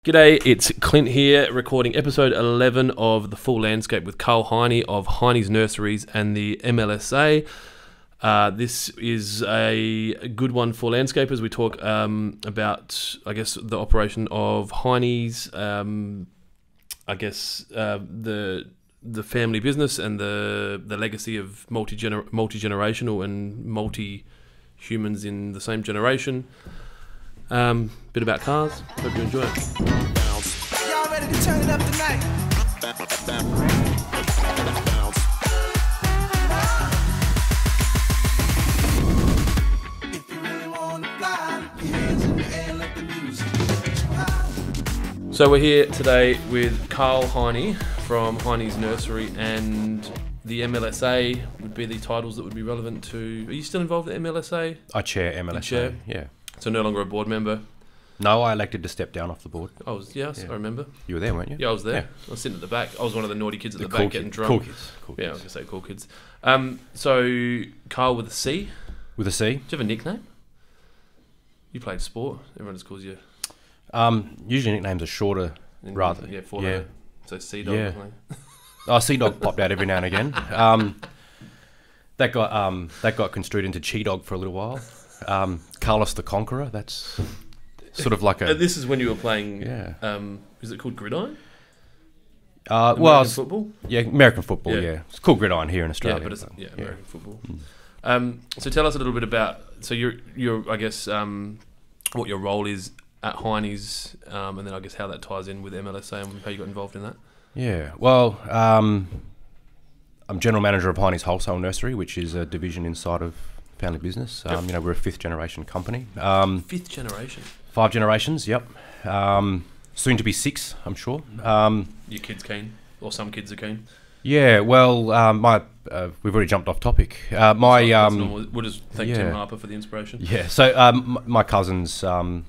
G'day, it's Clint here, recording episode 11 of The Full Landscape with Carl Heyne of Heynes Nurseries and the MLSA. This is a good one for landscapers. We talk about, I guess, the operation of Heynes, the family business and the legacy of multi-generational and multi-humans in the same generation. Bit about cars. Hope you enjoy it. Y'all ready to turn it up tonight? If you really wanna fly, hands in the air, let the music. So we're here today with Carl Heyne from Heynes Nursery, and the MLSA would be the titles that would be relevant to. Are you still involved in MLSA? I chair MLSA. You chair? Yeah. So no longer a board member. No, I elected to step down off the board. I remember. You were there, weren't you? Yeah, I was there. Yeah. I was sitting at the back. I was one of the naughty kids at the cool back getting drunk. Cool kids. Yeah, I was gonna say cool kids. So Carl with a C. With a C. Do you have a nickname? You played sport. Everyone just calls you. Usually nicknames are shorter, rather. Yeah, four letter. So C Dog. Yeah. Sea Dog popped out every now and again. That got construed into Chi Dog for a little while. Carlos the Conqueror. That's sort of like a. And this is when you were playing. Yeah. Is it called gridiron? Football. Yeah, American football. Yeah. Yeah, it's called gridiron here in Australia. Yeah, but it's American football. So tell us a little bit about. So you're I guess what your role is at Heynes, and then I guess how that ties in with MLSA and how you got involved in that. Yeah. Well, I'm general manager of Heynes Wholesale Nursery, which is a division inside of family business. Yep. We're a fifth generation company. Fifth generation. 5 generations. Yep. Soon to be 6, I'm sure. Your kids keen, or some kids are keen. Yeah. Well, we've already jumped off topic. That's normal. We'll just thank Tim Harper for the inspiration. Yeah. So my cousin's son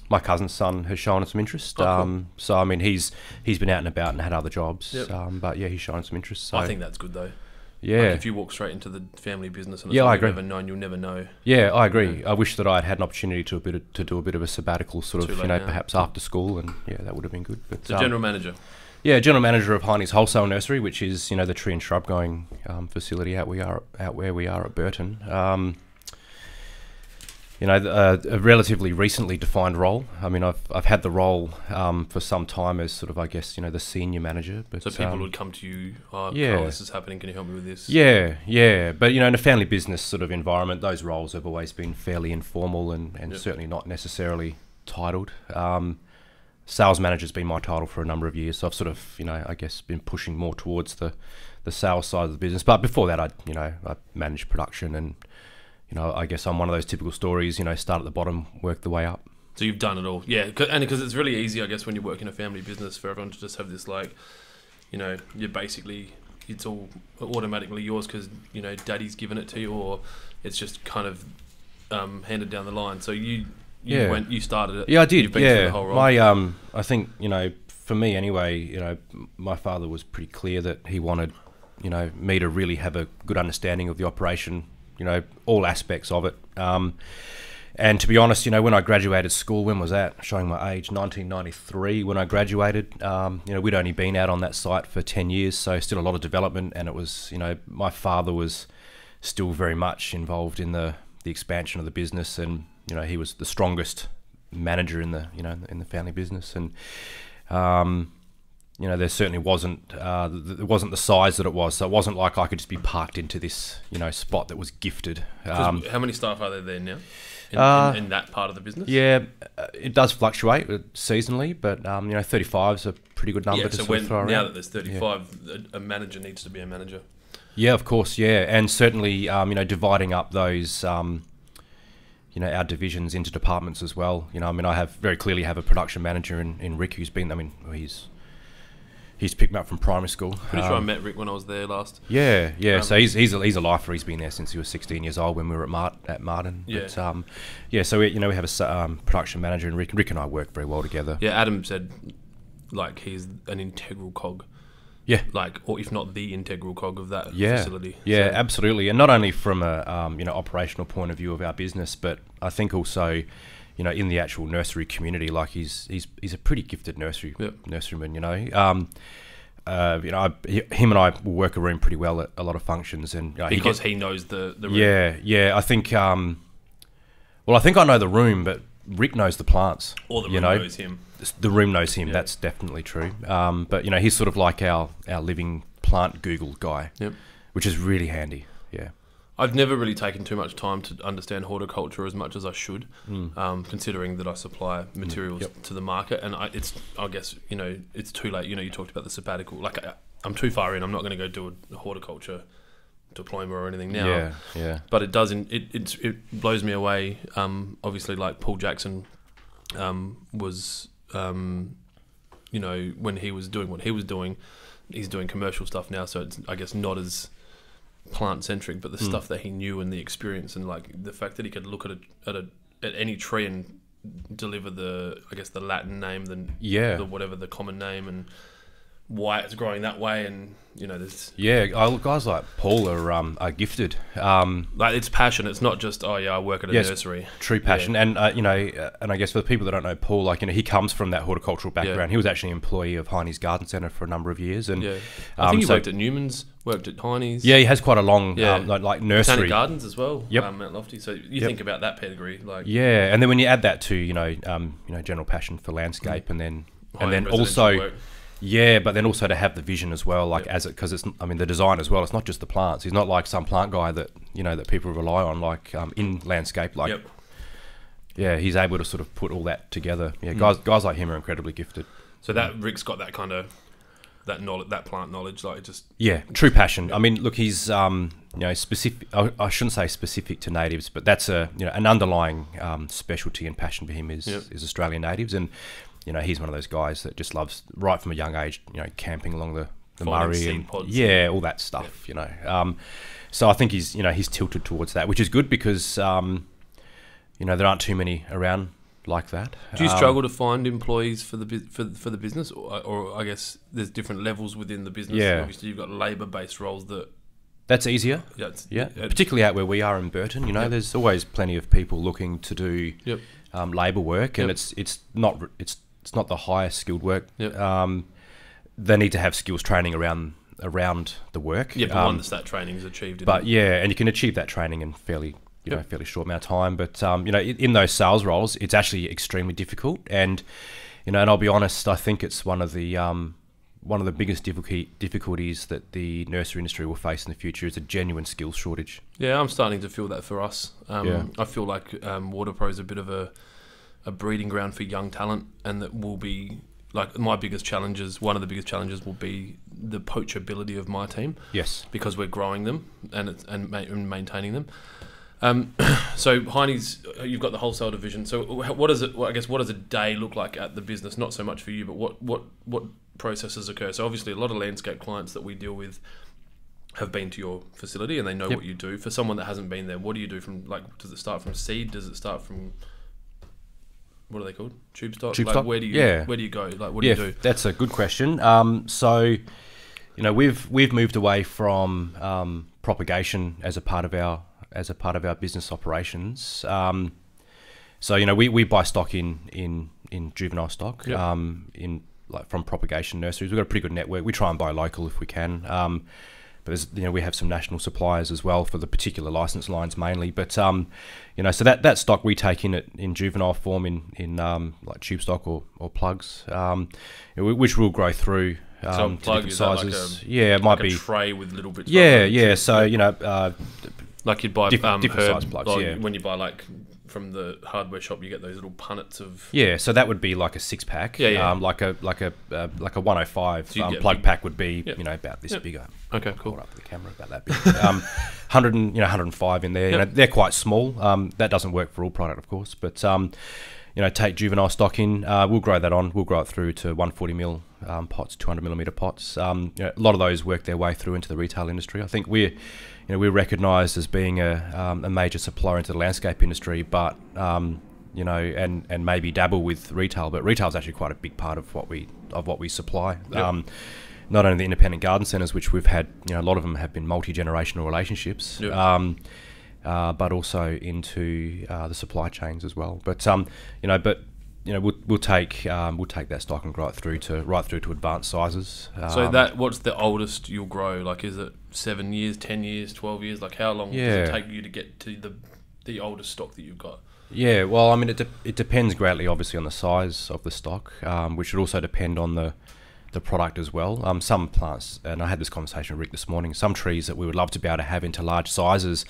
has shown some interest. Cool. So I mean, he's been out and about and had other jobs. Yep. But yeah, he's shown some interest. So I think that's good though. Yeah. Like if you walk straight into the family business and it's I you've agree. never known, you'll never know. Yeah, I agree. I wish that I had an opportunity to do a bit of a sabbatical, sort Too of, late now. perhaps after school, and yeah, that would have been good. But So general manager. yeah, general manager of Heynes Wholesale Nursery, which is the tree and shrub growing facility out where we are at Burton. A relatively recently defined role. I mean, I've had the role for some time as sort of, I guess, the senior manager. But So people would come to you, Carl, this is happening, can you help me with this? Yeah. But, in a family business sort of environment, those roles have always been fairly informal and certainly not necessarily titled. Sales manager's been my title for a number of years. So I've sort of, I guess, been pushing more towards the sales side of the business. But before that, I managed production and, I guess I'm one of those typical stories, start at the bottom, work the way up. So you've done it all. Yeah, and because it's really easy, I guess, when you work in a family business for everyone to just have this, like, you're basically, it's all automatically yours because, daddy's given it to you, or it's just kind of handed down the line. So you started it. Yeah, I did. You've been through the whole role. I think, for me anyway, my father was pretty clear that he wanted, me to really have a good understanding of the operation, all aspects of it. And to be honest, when I graduated school, when was that? Showing my age, 1993 when I graduated. We'd only been out on that site for 10 years, so still a lot of development. And it was, my father was still very much involved in the expansion of the business, and he was the strongest manager in the in the family business. And there certainly wasn't the size that it was, so it wasn't like I could just be parked into this spot that was gifted. How many staff are there now in that part of the business? Yeah, it does fluctuate seasonally, but 35 is a pretty good number to so sort of throw around. Now that there's 35, a manager needs to be a manager. Yeah, of course, yeah, and certainly dividing up those our divisions into departments as well. I very clearly have a production manager in Rick who's been. He's picked me up from primary school. Pretty sure I met Rick when I was there last. Yeah. So he's a lifer. He's been there since he was 16 years old when we were at Martin. Yeah. But, so we have a production manager, and Rick and I work very well together. Yeah, Adam said, like, he's an integral cog. Yeah. Like, or if not the integral cog of that facility. Yeah, so. Absolutely. And not only from a operational point of view of our business, but I think also, you know, in the actual nursery community. Like he's a pretty gifted nurseryman, you know. You know, him and I will work a room pretty well at a lot of functions, and because he knows the room. Yeah. I think well, I think I know the room, but Rick knows the plants. Or the room knows him. The room knows him. That's definitely true. But you know, he's sort of like our living plant Google guy, which is really handy. Yeah. I've never really taken too much time to understand horticulture as much as I should, considering that I supply materials to the market, and I guess, you know, it's too late. You know, you talked about the sabbatical. Like, I'm too far in. I'm not going to go do a horticulture diploma or anything now. Yeah. But it doesn't. It blows me away. Obviously, like Paul Jackson was, you know, when he was doing what he was doing, he's doing commercial stuff now. So it's, I guess, not as plant centric, but the stuff that he knew and the experience, and like the fact that he could look at any tree and deliver the Latin name, the whatever the common name, and why it's growing that way, and you know, there's guys like Paul are gifted. Like, it's passion. It's not just I work at a nursery. True passion, and you know, and I guess for the people that don't know Paul, like, you know, he comes from that horticultural background. He was actually an employee of Heynes Garden Centre for a number of years, and I think he worked at Newman's, worked at Heynes. Yeah, he has quite a long like nursery. Botanic Gardens as well. Mount Lofty. So you think about that pedigree, like and then when you add that to you know general passion for landscape, and then also work. Yeah, but then also to have the vision as well, like because it's, I mean, the design as well. It's not just the plants. He's not like some plant guy that, you know, that people rely on, like in landscape. Like, he's able to sort of put all that together. Yeah, guys like him are incredibly gifted. So that Rick's got that kind of that knowledge, that plant knowledge, like just true passion. I mean, look, he's you know, specific. I shouldn't say specific to natives, but that's an underlying specialty and passion for him is Australian natives. And you know, he's one of those guys that just loves, right from a young age, you know, camping along the Murray and all that stuff. You know, so I think he's tilted towards that, which is good because you know, there aren't too many around like that. Do you struggle to find employees for the business, or I guess there's different levels within the business? Yeah. Obviously, you've got labour-based roles that's easier. Particularly out where we are in Burton, you know, there's always plenty of people looking to do labour work, and it's not the highest skilled work. They need to have skills training around the work. But once that training is achieved. And you can achieve that training in fairly short amount of time. But you know, in those sales roles, it's actually extremely difficult. And you know, and I'll be honest, I think it's one of the biggest difficulties that the nursery industry will face in the future is a genuine skills shortage. Yeah, I'm starting to feel that for us. I feel like Waterpro is a bit of a breeding ground for young talent, and that will be like one of the biggest challenges will be the poachability of my team. Yes, because we're growing them and maintaining them. So Heynes, you've got the wholesale division. So what does a day look like at the business? Not so much for you, but what processes occur? So obviously a lot of landscape clients that we deal with have been to your facility and they know what you do. For someone that hasn't been there, what do you do from, like, does it start from seed? Does it start from, what are they called? Tube stock? Where do you go? Like, what do you do? That's a good question. So, you know, we've moved away from propagation as a part of our business operations. So, you know, we buy stock in juvenile stock, from propagation nurseries. We've got a pretty good network. We try and buy local if we can. But we have some national suppliers as well for the particular license lines mainly. But you know, so that stock we take in juvenile form in like tube stock or plugs, which will grow through. So a plug is sizes. It might be a tray with little bits. So you know, like you'd buy different size plugs. When you buy like from the hardware shop, you get those little punnets of. Yeah, so that would be like a 6-pack. Like a 105 plug pack would be you know, about this bigger. Okay, cool. Up to the camera about that big. 105 in there. You know, they're quite small. That doesn't work for all product, of course, but you know, take juvenile stock in. We'll grow that on. We'll grow it through to 140 mil pots, 200 millimeter pots. You know, a lot of those work their way through into the retail industry. I think we're recognised as being a major supplier into the landscape industry, but you know, and maybe dabble with retail. But retail is actually quite a big part of what we supply. Not only the independent garden centres, which we've had, you know, a lot of them have been multi-generational relationships. but also into the supply chains as well. But we'll take that stock and grow it through to advanced sizes. So what's the oldest you'll grow? Like, is it 7 years, 10 years, 12 years? Like, how long does it take you to get to the oldest stock that you've got? Yeah, well, I mean, it depends greatly, obviously, on the size of the stock, which would also depend on the product as well. Some plants, and I had this conversation with Rick this morning, some trees that we would love to be able to have into large sizes,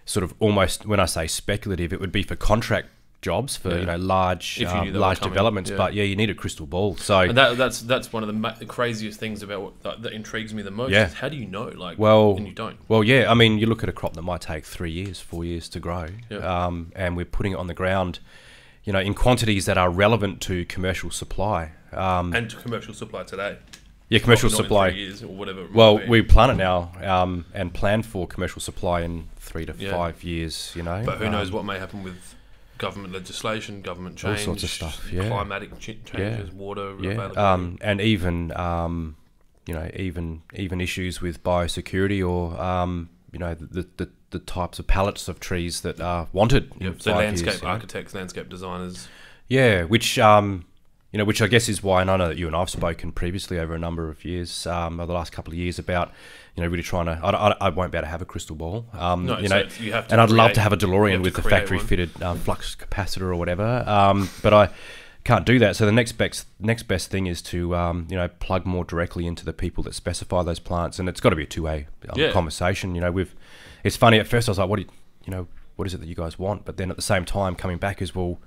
sort of almost, when I say speculative, it would be for contract jobs for large developments, but you need a crystal ball. So and that's one of the craziest things about that intrigues me the most. Is how do you know? Like, and you don't. Well, yeah, I mean, you look at a crop that might take 3 years, 4 years to grow, and we're putting it on the ground, in quantities that are relevant to commercial supply. And to commercial supply today. Yeah, commercial supply. In 3 years or whatever. Well, we plant it now, and plan for commercial supply in 3 to 5 years. But who knows what may happen with government legislation, government change, all sorts of stuff, climatic changes, water availability, and even issues with biosecurity or the types of pallets of trees that are wanted. So landscape architects, landscape designers. Yeah, which I guess is why, and I know that you and I have spoken previously over a number of years, over the last couple of years, about really trying to. I won't be able to have a crystal ball, you have to, and I'd love to have a DeLorean with the factory fitted flux capacitor or whatever, but I can't do that. So the next best thing is to plug more directly into the people that specify those plants, and it's got to be a two-way conversation. It's funny at first I was like, what is it that you guys want? But then at the same time, coming back is, well,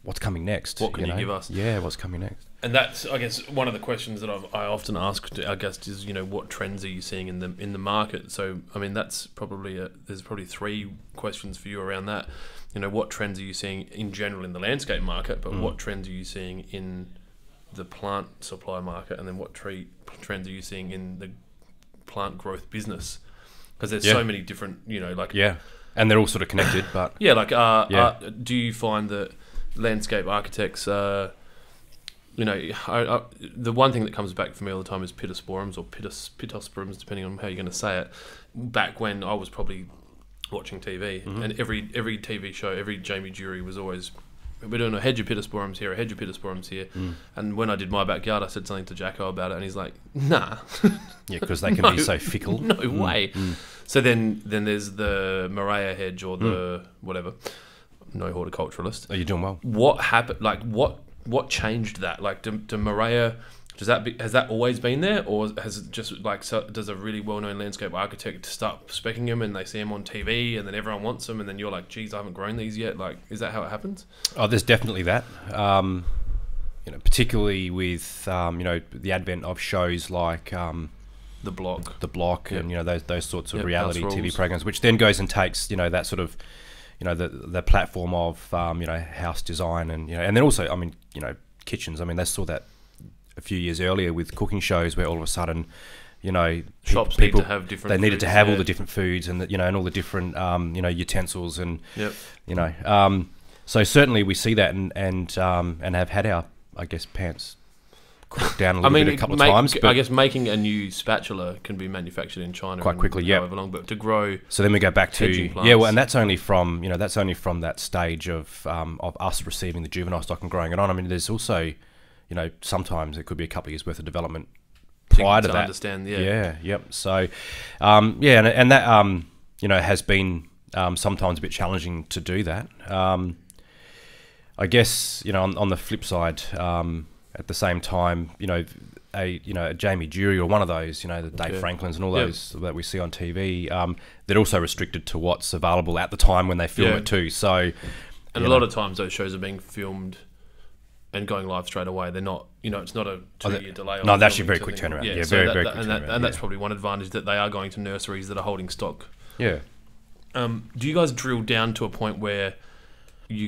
what's coming next? What can you give us? Yeah, what's coming next? And that's, I guess, one of the questions that I often ask our guests is, what trends are you seeing in the market? So, I mean, that's probably there's probably 3 questions for you around that. What trends are you seeing in general in the landscape market, but what trends are you seeing in the plant supply market, and then what trends are you seeing in the plant growth business? Because there's so many different, and they're all sort of connected, but do you find that landscape architects, the one thing that comes back for me all the time is Pittosporums or Pittosporums, depending on how you're going to say it. Back when I was probably watching TV, and every TV show, every Jamie Jury was always, we're doing a hedge of Pittosporums here, a hedge of Pittosporums here. And when I did my backyard, I said something to Jacko about it, and he's like, nah. Yeah, because they can be so fickle. No way. So then there's the Maria hedge or the whatever. No horticulturalist. Oh, you're doing well. What happened? Like, what changed that? Like, do Maria, has that always been there, or has it just does a really well-known landscape architect start speccing them and they see them on TV and then everyone wants them and then you're like, geez, I haven't grown these yet? Like, is that how it happens? Oh, there's definitely that. Particularly with the advent of shows like The Block, and those sorts of reality TV programs, which then goes and takes that sort of the platform of house design and and then also kitchens. I mean, they saw that a few years earlier with cooking shows where all of a sudden shops need to have different. They needed to have all the different foods and and all the different utensils and so certainly we see that and have had our, I guess, pants cooked down a little bit a couple of times. But I guess making a new spatula can be manufactured in China quite quickly. However long, but to grow. So then we go back to and that's only from that stage of us receiving the juvenile stock and growing it on. I mean, there's also sometimes it could be a couple of years worth of development prior to that. Understand, So and that has been sometimes a bit challenging to do that. I guess on the flip side. At the same time, a Jamie Jury or one of those, the Dave Franklins and all those that we see on TV, they're also restricted to what's available at the time when they film it too. So, and a lot of times those shows are being filmed and going live straight away. They're not, it's not a 2-year delay. No, that's actually a very quick turnaround. Very quick turnaround. And that's probably one advantage, that they are going to nurseries that are holding stock. Yeah. Do you guys drill down to a point where you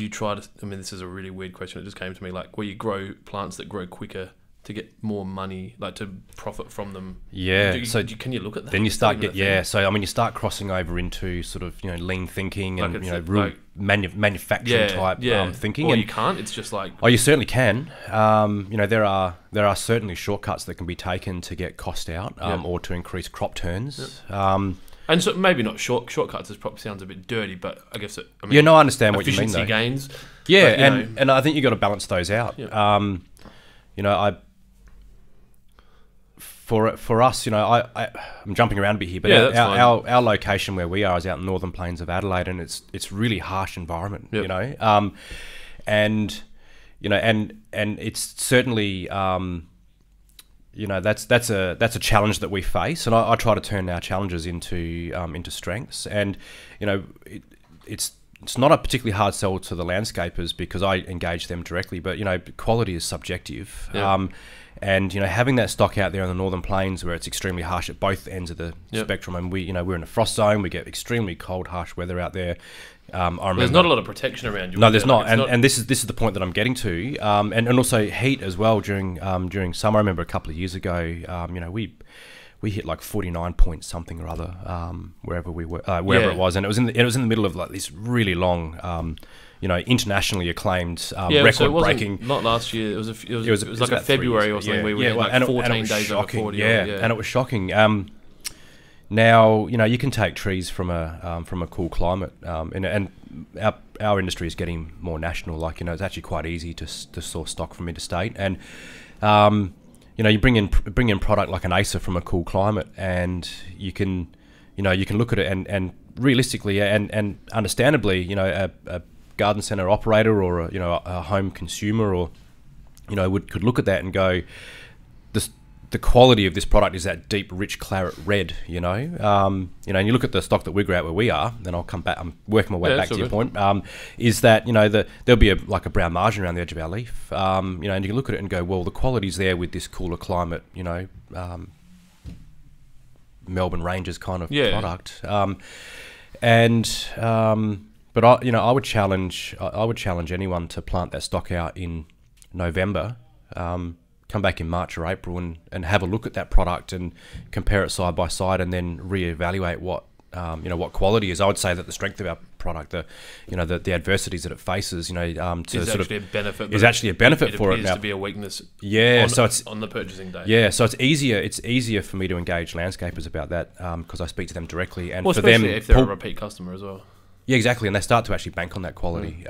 try to, I mean, this is a really weird question, it just came to me, like where you grow plants that grow quicker to get more money, like to profit from them? Can you look at that? Then you start so I mean, you start crossing over into sort of lean thinking and real manufacturing type thinking. Or you can't. It's just like, you certainly can. There are certainly shortcuts that can be taken to get cost out or to increase crop turns. And so maybe not shortcuts. It probably sounds a bit dirty, but I guess I mean, Yeah, no, I understand what you mean, efficiency though. gains. Yeah, but, and I think you got to balance those out. Yeah. You know, for us, you know, I'm jumping around a bit here, but Yeah, that's fine. our location where we are is out in northern plains of Adelaide, and it's really harsh environment. Yep. You know, and you know, and it's certainly. You know, that's a challenge that we face, and I try to turn our challenges into strengths. And you know, it's not a particularly hard sell to the landscapers because I engage them directly. But you know, quality is subjective, Yeah. and you know, having that stock out there in the northern plains where it's extremely harsh at both ends of the Yep. spectrum, and we're in a frost zone. We get extremely cold, harsh weather out there. I remember, There's not a lot of protection around you. no, is there's there? not, Like, it's and this is the point that I'm getting to, and also heat as well during summer. I remember a couple of years ago, you know, we hit like 49 point something or other wherever we were, wherever Yeah. it was, and it was in the middle of like this really long, you know, internationally acclaimed yeah, record so it wasn't, breaking. not last year. It was like a about 3 February or years something. ago. We were well, like and it 14 was days over shocking, 40. yeah, and it was shocking. Now you know you can take trees from a cool climate, and our industry is getting more national. Like you know, it's actually quite easy to source stock from interstate, and you know you bring in product like an Acer from a cool climate, and you can look at it and realistically and understandably, you know, a garden centre operator or a home consumer or you know could look at that and go, the quality of this product is that deep, rich claret red, you know, and you look at the stock that we grow out where we are. Then I'll come back. I'm working my way back to your point. Is that you know there'll be like a brown margin around the edge of our leaf, you know, and you can look at it and go, well, the quality's there with this cooler climate, you know, Melbourne Ranges kind of product, but I would challenge anyone to plant that stock out in November. Come back in March or April and have a look at that product and compare it side by side, and then reevaluate what what quality is. I would say that the strength of our product, the adversities that it faces, you know, is actually a benefit. Is actually a benefit for it. It appears now to be a weakness. Yeah, so it's on the purchasing day. Yeah, so it's easier for me to engage landscapers about that because I speak to them directly, and Well, for them, especially if they're a repeat customer as well. yeah, exactly, and they start to actually bank on that quality.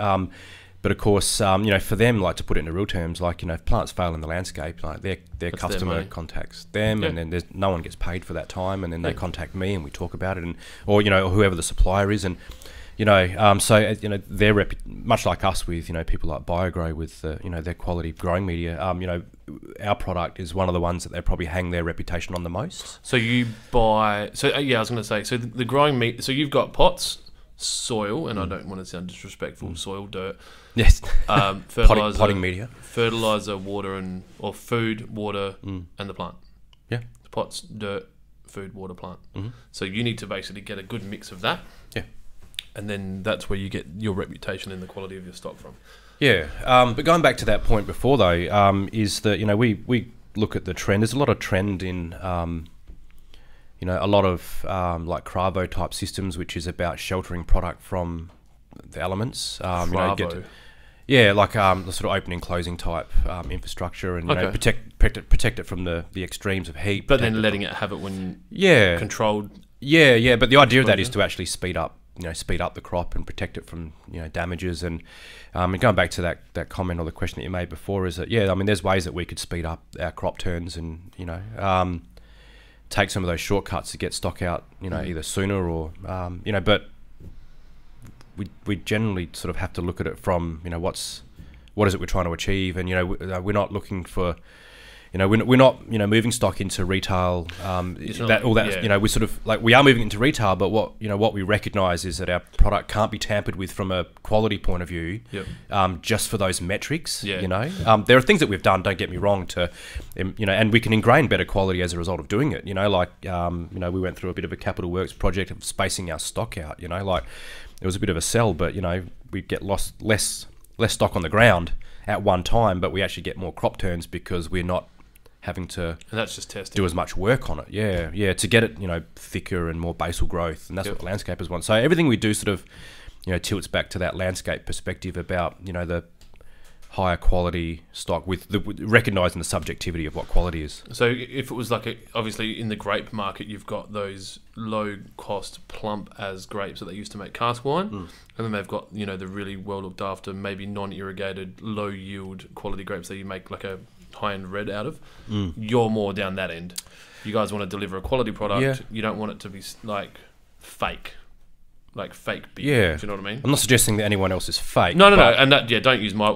But of course, you know, for them, like to put it into real terms, like you know, if plants fail in the landscape, like their That's customer their contacts them, Yeah. and then no one gets paid for that time, and then they contact me and we talk about it, or you know, whoever the supplier is, and you know, so you know, their much like us with you know people like BioGrow with you know their quality growing media, you know, our product is one of the ones that they probably hang their reputation on the most. So you buy. So yeah, I was going to say. So the growing meat. So you've got pots, soil, and I don't want to sound disrespectful. Soil, dirt. Yes, Fertilizer, potting media. fertilizer, water, or food, water, and the plant. Yeah. Pots, dirt, food, water, plant. Mm-hmm. So you need to basically get a good mix of that. Yeah. And then that's where you get your reputation and the quality of your stock from. Yeah, but going back to that point before though, is that you know we look at the trend. There's a lot of trend in you know a lot of like Cravo type systems, which is about sheltering product from the elements. You know, yeah, like the sort of opening closing type infrastructure, and you know protect it from the extremes of heat. But then letting it have it when controlled. Yeah. But the idea of that is to actually speed up the crop and protect it from you know damages. And going back to that comment or the question that you made before is that I mean there's ways that we could speed up our crop turns and you know take some of those shortcuts to get stock out you know either sooner or you know but. We generally sort of have to look at it from you know what is it we're trying to achieve, and you know we're not looking for you know we're not you know moving stock into retail you know we sort of like we are moving into retail, but what we recognise is that our product can't be tampered with from a quality point of view. Just for those metrics. You know there are things that we've done, don't get me wrong, to you know, and we can ingrain better quality as a result of doing it. You know, like you know we went through a bit of a capital works project of spacing our stock out. You know, like it was a bit of a sell, but you know we'd get less stock on the ground at one time, but we actually get more crop turns because we're not having to and that's just testing. Do as much work on it. Yeah, to get it you know thicker and more basal growth, and that's what the landscapers want. So everything we do sort of you know tilts back to that landscape perspective about you know the higher quality stock with recognising the subjectivity of what quality is. So if it was like obviously in the grape market, you've got those low cost plump as grapes that they used to make cask wine, and then they've got the really well looked after, maybe non-irrigated, low yield quality grapes that you make like a high end red out of. You're more down that end. You guys want to deliver a quality product. Yeah. You don't want it to be like fake beer. Yeah. Do you know what I mean? I'm not suggesting that anyone else is fake. No, and that don't use my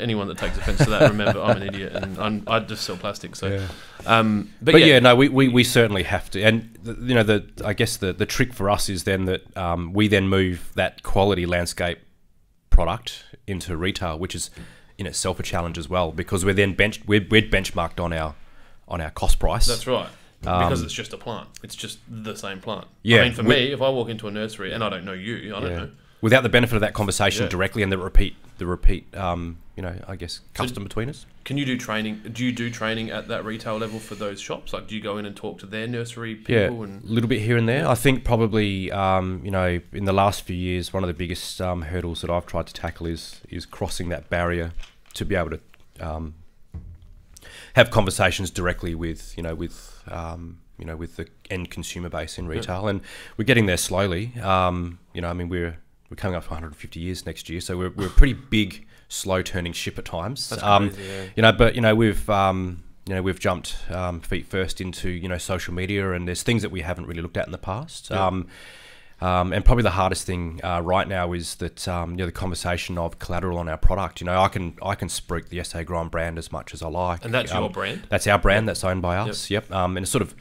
anyone that takes offence to that. Remember, I'm an idiot and I just sell plastic. So, but we certainly have to, and I guess the trick for us is then that we then move that quality landscape product into retail, which is in itself a challenge as well, because we're then we're benchmarked on our cost price. That's right. Because it's just a plant. It's just the same plant. Yeah. I mean, for me, if I walk into a nursery and I don't know you, I don't know. Without the benefit of that conversation directly and the repeat, I guess, custom between us. Can you do training? Do you do training at that retail level for those shops? Like, do you go in and talk to their nursery people? Yeah, a little bit here and there. I think probably, in the last few years, one of the biggest hurdles that I've tried to tackle is crossing that barrier to be able to have conversations directly with the end consumer base in retail, and we're getting there slowly. We're coming up for 150 years next year, so we're a pretty big, slow turning ship at times. That's crazy, yeah. But we've jumped feet first into social media, and there's things that we haven't really looked at in the past. Yeah. And probably the hardest thing right now is that the conversation of collateral on our product. I can spruik the SA Grind brand as much as I like, and that's your brand. That's our brand. That's owned by us. Yep. And it's sort of,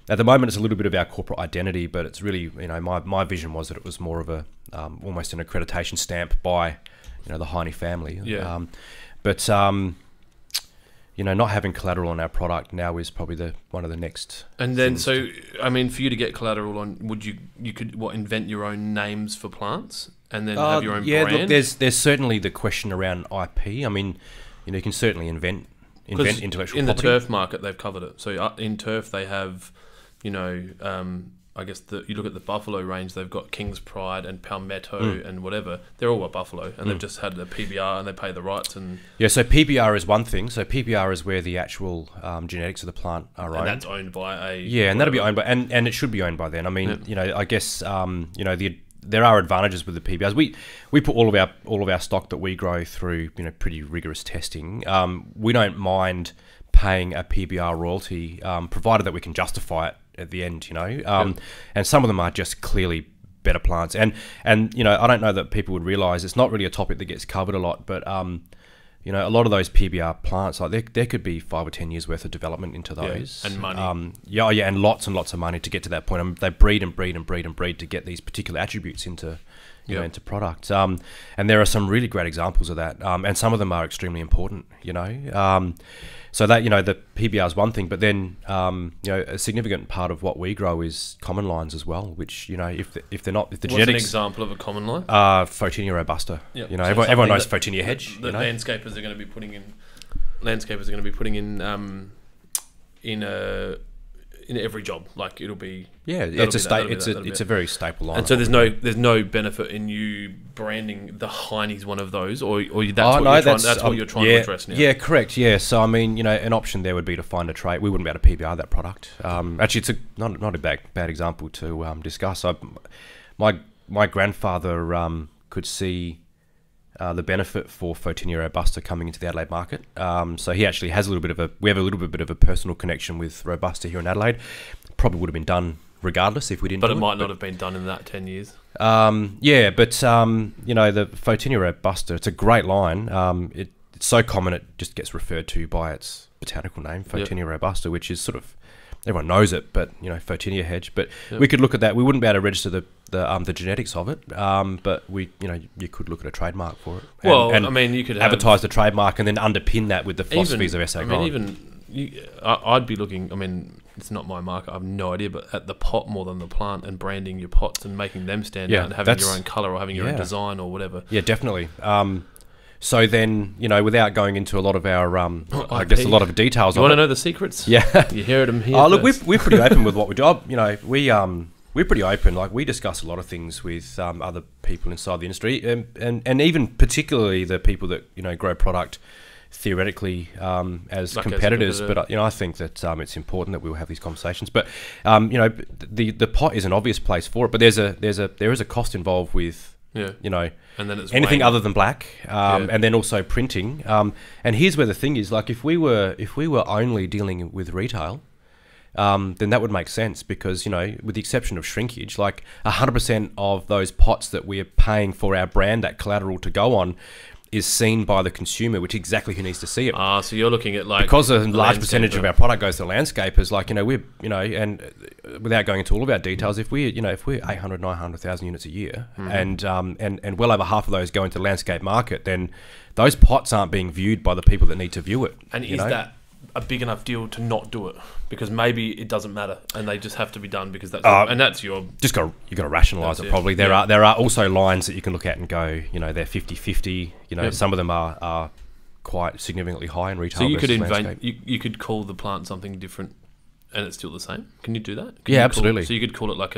at the moment, it's a little bit of our corporate identity, but it's really my vision was that it was more of a almost an accreditation stamp by the Heyne family. Yeah. Not having collateral on our product now is probably one of the next. And then, for you to get collateral on, would you could invent your own names for plants and then have your own brand? Look, there's certainly the question around IP. I mean, you can certainly invent intellectual property. In the turf market, they've covered it. So in turf, they have, I guess you look at the buffalo range, they've got King's Pride and Palmetto and whatever. They're all buffalo, and they've just had the PBR and they pay the rights. And so PBR is one thing. So PBR is where the actual genetics of the plant are owned. And that's owned by a... Yeah, and that'll be owned by... And it should be owned by them. I mean, I guess, there are advantages with the PBRs. We put all of our stock that we grow through, pretty rigorous testing. We don't mind paying a PBR royalty, provided that we can justify it at the end, and some of them are just clearly better plants, and I don't know that people would realise it's not really a topic that gets covered a lot, but a lot of those PBR plants, like there could be 5 or 10 years worth of development into those, and money, and lots of money to get to that point. They breed and breed and breed and breed to get these particular attributes into into products, and there are some really great examples of that, and some of them are extremely important, So that the PBR is one thing, but then a significant part of what we grow is common lines as well. Which if the genetics. What's an example of a common line? Photinia robusta. Yep. Everyone knows Photinia hedge. The landscapers are going to be putting in every job. Like it'll be it's a very staple line. And so there's no benefit in you branding the Heynes one of those, or that's what you're trying to address now. Yeah, correct. Yeah, so I mean, an option there would be to find a trait. We wouldn't be able to PBR that product. Actually, it's not a bad example to discuss. My grandfather could see the benefit for Photinia robusta coming into the Adelaide market. So he actually has we have a little bit of a personal connection with robusta here in Adelaide. Probably would have been done regardless if we didn't. But it might not have been done in that 10 years. The Photinia robusta, it's a great line. It's so common it just gets referred to by its botanical name, Photinia robusta, which is sort of, everyone knows it, but Photinia hedge. But we could look at that. We wouldn't be able to register the genetics of it, but you could look at a trademark for it. You could advertise the trademark and then underpin that with the philosophies of SA Grind. I'd be looking. I mean, it's not my market. I have no idea, but at the pot more than the plant, and branding your pots and making them stand out, and having your own colour or having your own design or whatever. Yeah, definitely. So then, without going into a lot of our, I guess a lot of details. You want to know the secrets? Yeah, you heard them here. Look, we're pretty open with what we do. we're pretty open. Like, we discuss a lot of things with other people inside the industry, and even particularly the people that, you know, grow product theoretically as competitors. But you know, I think that it's important that we'll have these conversations. But you know, the pot is an obvious place for it, but there is a cost involved with, you know, and then it's anything other than black, and then also printing. And here's where the thing is: like, if we were only dealing with retail, then that would make sense, because, you know, with the exception of shrinkage, like 100% of those pots that we're paying for our brand, that collateral to go on, is seen by the consumer, which is exactly who needs to see it. So you're looking at, like, because a large percentage of our product goes to landscapers. Like, you know, we're, you know, and without going into all of our details, if we're 800, 900,000 units a year, and well over half of those go into the landscape market, then those pots aren't being viewed by the people that need to view it. And is that a big enough deal to not do it? Because maybe it doesn't matter and they just have to be done because that's you got to rationalise it properly. There are also lines that you can look at and go, you know, they're 50-50. You know, some of them are quite significantly high in retail. So you could you could call the plant something different and it's still the same. Can you do that? Absolutely. So you could call it like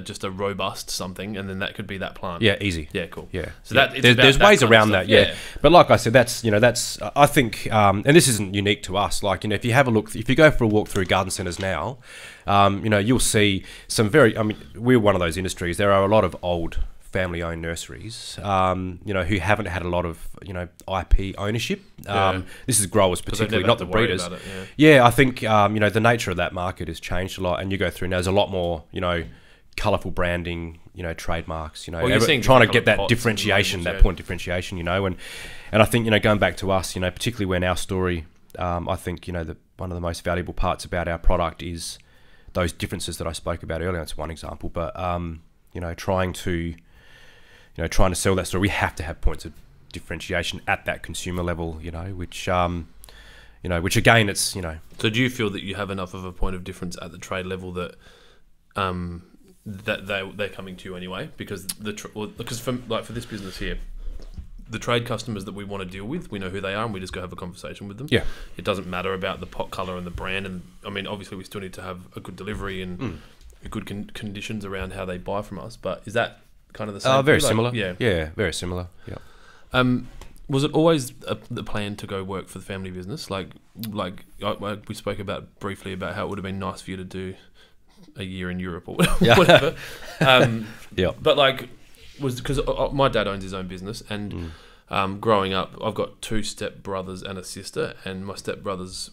just a robust something, and then that could be that plant. Yeah, easy. Yeah, cool. Yeah. So there's ways around that. Yeah. But like I said, that's I think, and this isn't unique to us. Like, you know, if you go for a walk through garden centres now, you know, you'll see some we're one of those industries. There are a lot of old family-owned nurseries, you know, who haven't had a lot of, you know, IP ownership. This is growers particularly, not the breeders. I think, you know, the nature of that market has changed a lot, and you go through now, there's a lot more, you know, colourful branding, you know, trademarks, you know, trying to get that differentiation, that point differentiation, you know, and I think, you know, going back to us, you know, particularly when our story, I think, you know, one of the most valuable parts about our product is those differences that I spoke about earlier. That's one example, but you know, trying to sell that story, we have to have points of differentiation at that consumer level, you know, which again, it's, you know. So do you feel that you have enough of a point of difference at the trade level that that they're coming to you anyway, because for this business here, the trade customers that we want to deal with, we know who they are, and we just go have a conversation with them. Yeah, it doesn't matter about the pot color and the brand, and I mean, obviously, we still need to have a good delivery and good conditions around how they buy from us. But is that kind of the same? Very similar. Yeah, very similar. Yeah. Was it always the plan to go work for the family business? Like we spoke about briefly about how it would have been nice for you to do a year in Europe or whatever. But like, was because my dad owns his own business, and growing up, I've got 2 step-brothers and a sister, and my step-brothers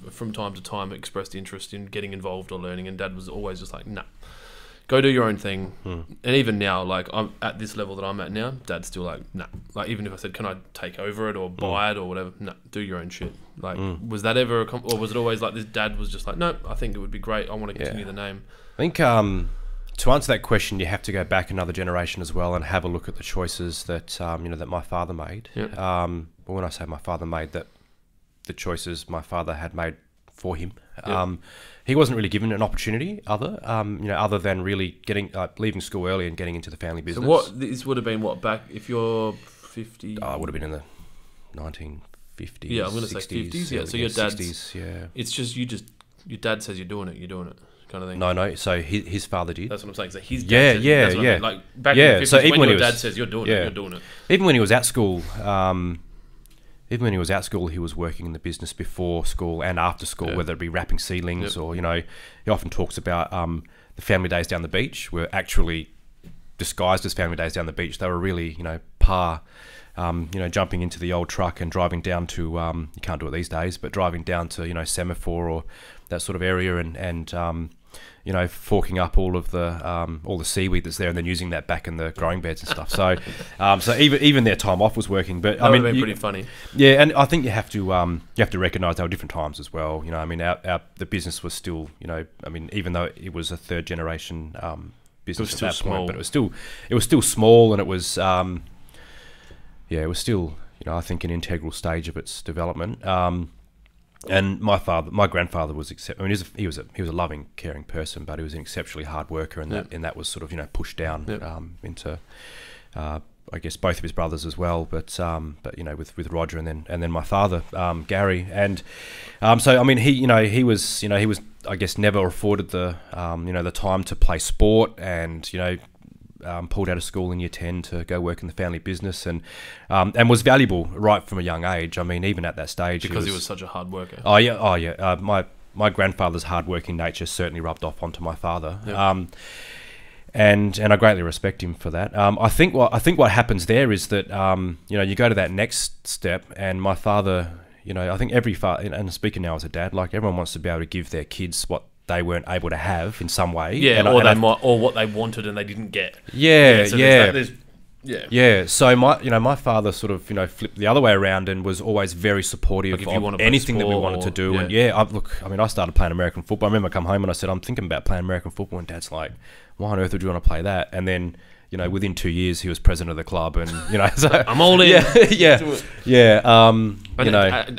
from time to time expressed interest in getting involved or learning, and Dad was always just like, nah, go do your own thing. And even now, like, I'm at this level that I'm at now, Dad's still like, nah. Like, even if I said, can I take over it or buy it or whatever, nah, do your own shit. Like, was that ever or was it always like this? Dad was just like, no, I think it would be great, I want to continue the name. I think to answer that question, you have to go back another generation as well and have a look at the choices that you know, that my father made. But when I say my father made, that the choices my father had made for him. He wasn't really given an opportunity other than really getting leaving school early and getting into the family business. So this would have been back if you're 50? It would have been in the 1950s. Yeah, I'm going to say 50s. Yeah, so your dad's 60s. Yeah, it's just your dad says you're doing it, kind of thing. No. So his father did. That's what I'm saying. So his dad says, that's what I mean. Like back in the 50s, so even when your dad says you're doing it, you're doing it. Even when he was at school. Even when he was at school, he was working in the business before school and after school, whether it be wrapping seedlings or, you know, he often talks about the family days down the beach were actually disguised as family days down the beach. They were really, you know, you know, jumping into the old truck and driving down to, you can't do it these days, but driving down to, you know, Semaphore or that sort of area and you know, forking up all the seaweed that's there and then using that back in the growing beds and stuff. So, so even their time off was working. But that would have been pretty funny. Yeah, and I think you have to recognise there were different times as well. You know, I mean, the business was still, you know, I mean, even though it was a 3rd generation business at that point, but it was still small, and it was it was still, you know, I think an integral stage of its development. And my grandfather was he was a loving, caring person, but he was an exceptionally hard worker, and that was sort of, you know, pushed down into I guess both of his brothers as well, but you know, with Roger and then my father, Gary, and so I mean he was I guess never afforded the the time to play sport, and pulled out of school in year 10 to go work in the family business, and was valuable right from a young age. I mean, even at that stage, Because he was such a hard worker. Oh yeah. My grandfather's hardworking nature certainly rubbed off onto my father. Yep. And I greatly respect him for that. I think what happens there is that you go to that next step, and my father, I think every father, and speaking now as a dad, like everyone wants to be able to give their kids what they weren't able to have in some way. Yeah, and or what they wanted and they didn't get. Yeah. Yeah. So my father sort of flipped the other way around and was always very supportive of anything that we wanted to do. And I started playing American football. I remember I come home and I said, I'm thinking about playing American football, and Dad's like, why on earth would you want to play that? And then within 2 years he was president of the club, and so I'm all in. Yeah.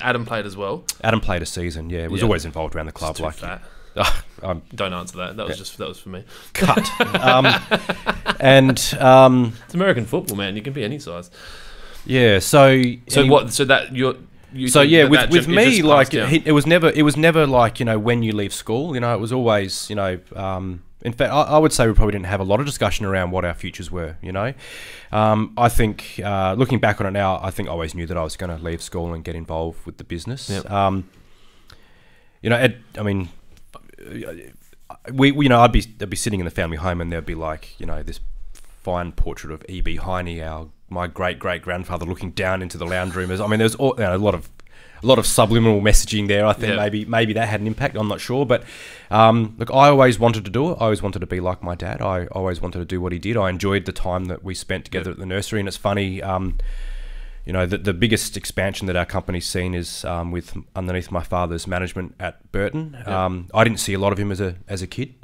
Adam played as well. Adam played a season. Yeah, was always involved around the club. Too fat. Don't answer that. That was for me. Cut. It's American football, man. You can be any size. Yeah. With me, like it was never like when you leave school. It was always in fact, I would say we probably didn't have a lot of discussion around what our futures were. I think looking back on it now, I think I always knew that I was going to leave school and get involved with the business. Yep. I'd be sitting in the family home, and there'd be like this fine portrait of E.B. Heyne, my great grandfather, looking down into the lounge room. I mean, there's a lot of subliminal messaging there. I think maybe that had an impact. I'm not sure, but look, I always wanted to do it. I always wanted to be like my dad. I always wanted to do what he did. I enjoyed the time that we spent together at the nursery, and it's funny. The biggest expansion that our company's seen is with underneath my father's management at Burton. I didn't see a lot of him as a kid,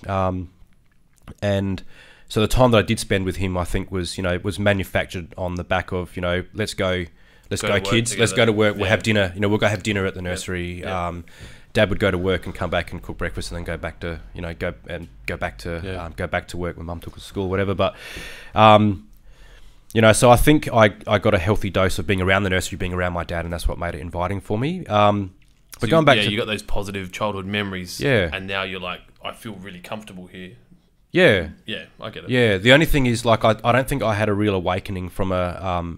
and so the time that I did spend with him, I think was manufactured on the back of let's go kids, together. Let's go to work. We'll have dinner. We'll go have dinner at the nursery. Dad would go to work and come back and cook breakfast, and then go back to go back to work when Mum took us to school, whatever. But so I think I got a healthy dose of being around the nursery, being around my dad, and that's what made it inviting for me. But going back to... you got those positive childhood memories, and now you're like, I feel really comfortable here. Yeah. Yeah, I get it. Yeah, the only thing is, like, I don't think I had a real awakening from a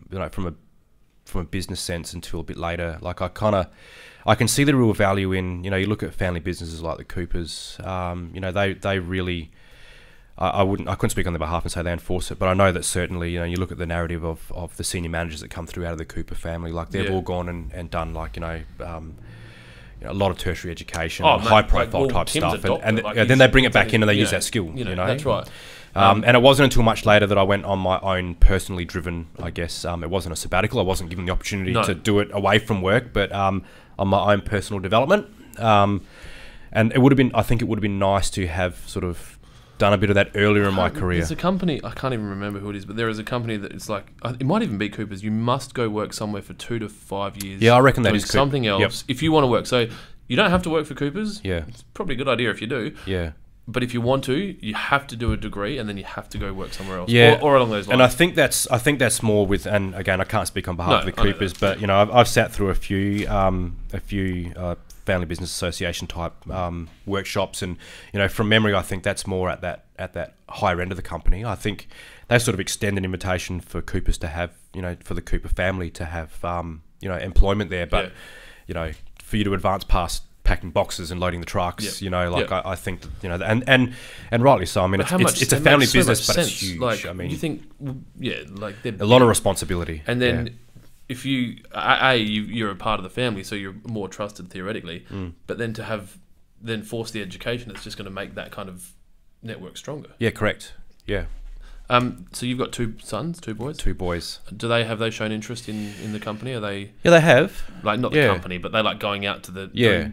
business sense until a bit later. Like, I can see the real value in, you look at family businesses like the Coopers, they really... I couldn't speak on their behalf and say they enforce it, but I know that certainly, you look at the narrative of the senior managers that come through out of the Cooper family, like they've all gone and done like, a lot of tertiary education, high profile type stuff, and then they bring it back in and they use that skill, That's right. And it wasn't until much later that I went on my own personally driven, I guess, it wasn't a sabbatical. I wasn't given the opportunity to do it away from work, but on my own personal development. And I think it would have been nice to have sort of done a bit of that earlier in my career. There's a company, I can't even remember who it is, but there is a company that it's like, it might even be Cooper's. You must go work somewhere for 2 to 5 years. Yeah, I reckon that is something else if you want to work. So you don't have to work for Cooper's. Yeah. It's probably a good idea if you do. Yeah. But if you want to, you have to do a degree, and then you have to go work somewhere else. Yeah. Or along those lines. And I think that's more with, and again, I can't speak on behalf of the Coopers, but I've sat through a few family business association type workshops, and from memory, I think that's more at that higher end of the company. I think they sort of extend an invitation for Coopers to have, for the Cooper family to have employment there, but for you to advance past packing boxes and loading the trucks, I think that, and rightly so. I mean, it's a family business, but it's huge. Like, I mean, you think, like a lot of responsibility, and then. If you're a part of the family, so you're more trusted theoretically, but then to force the education, it's just going to make that kind of network stronger. Yeah, correct. Yeah. So you've got 2 sons, 2 boys? 2 boys. Have they shown interest in the company? Are they? Yeah, they have. Like, not the company, but they like going out to the... Yeah.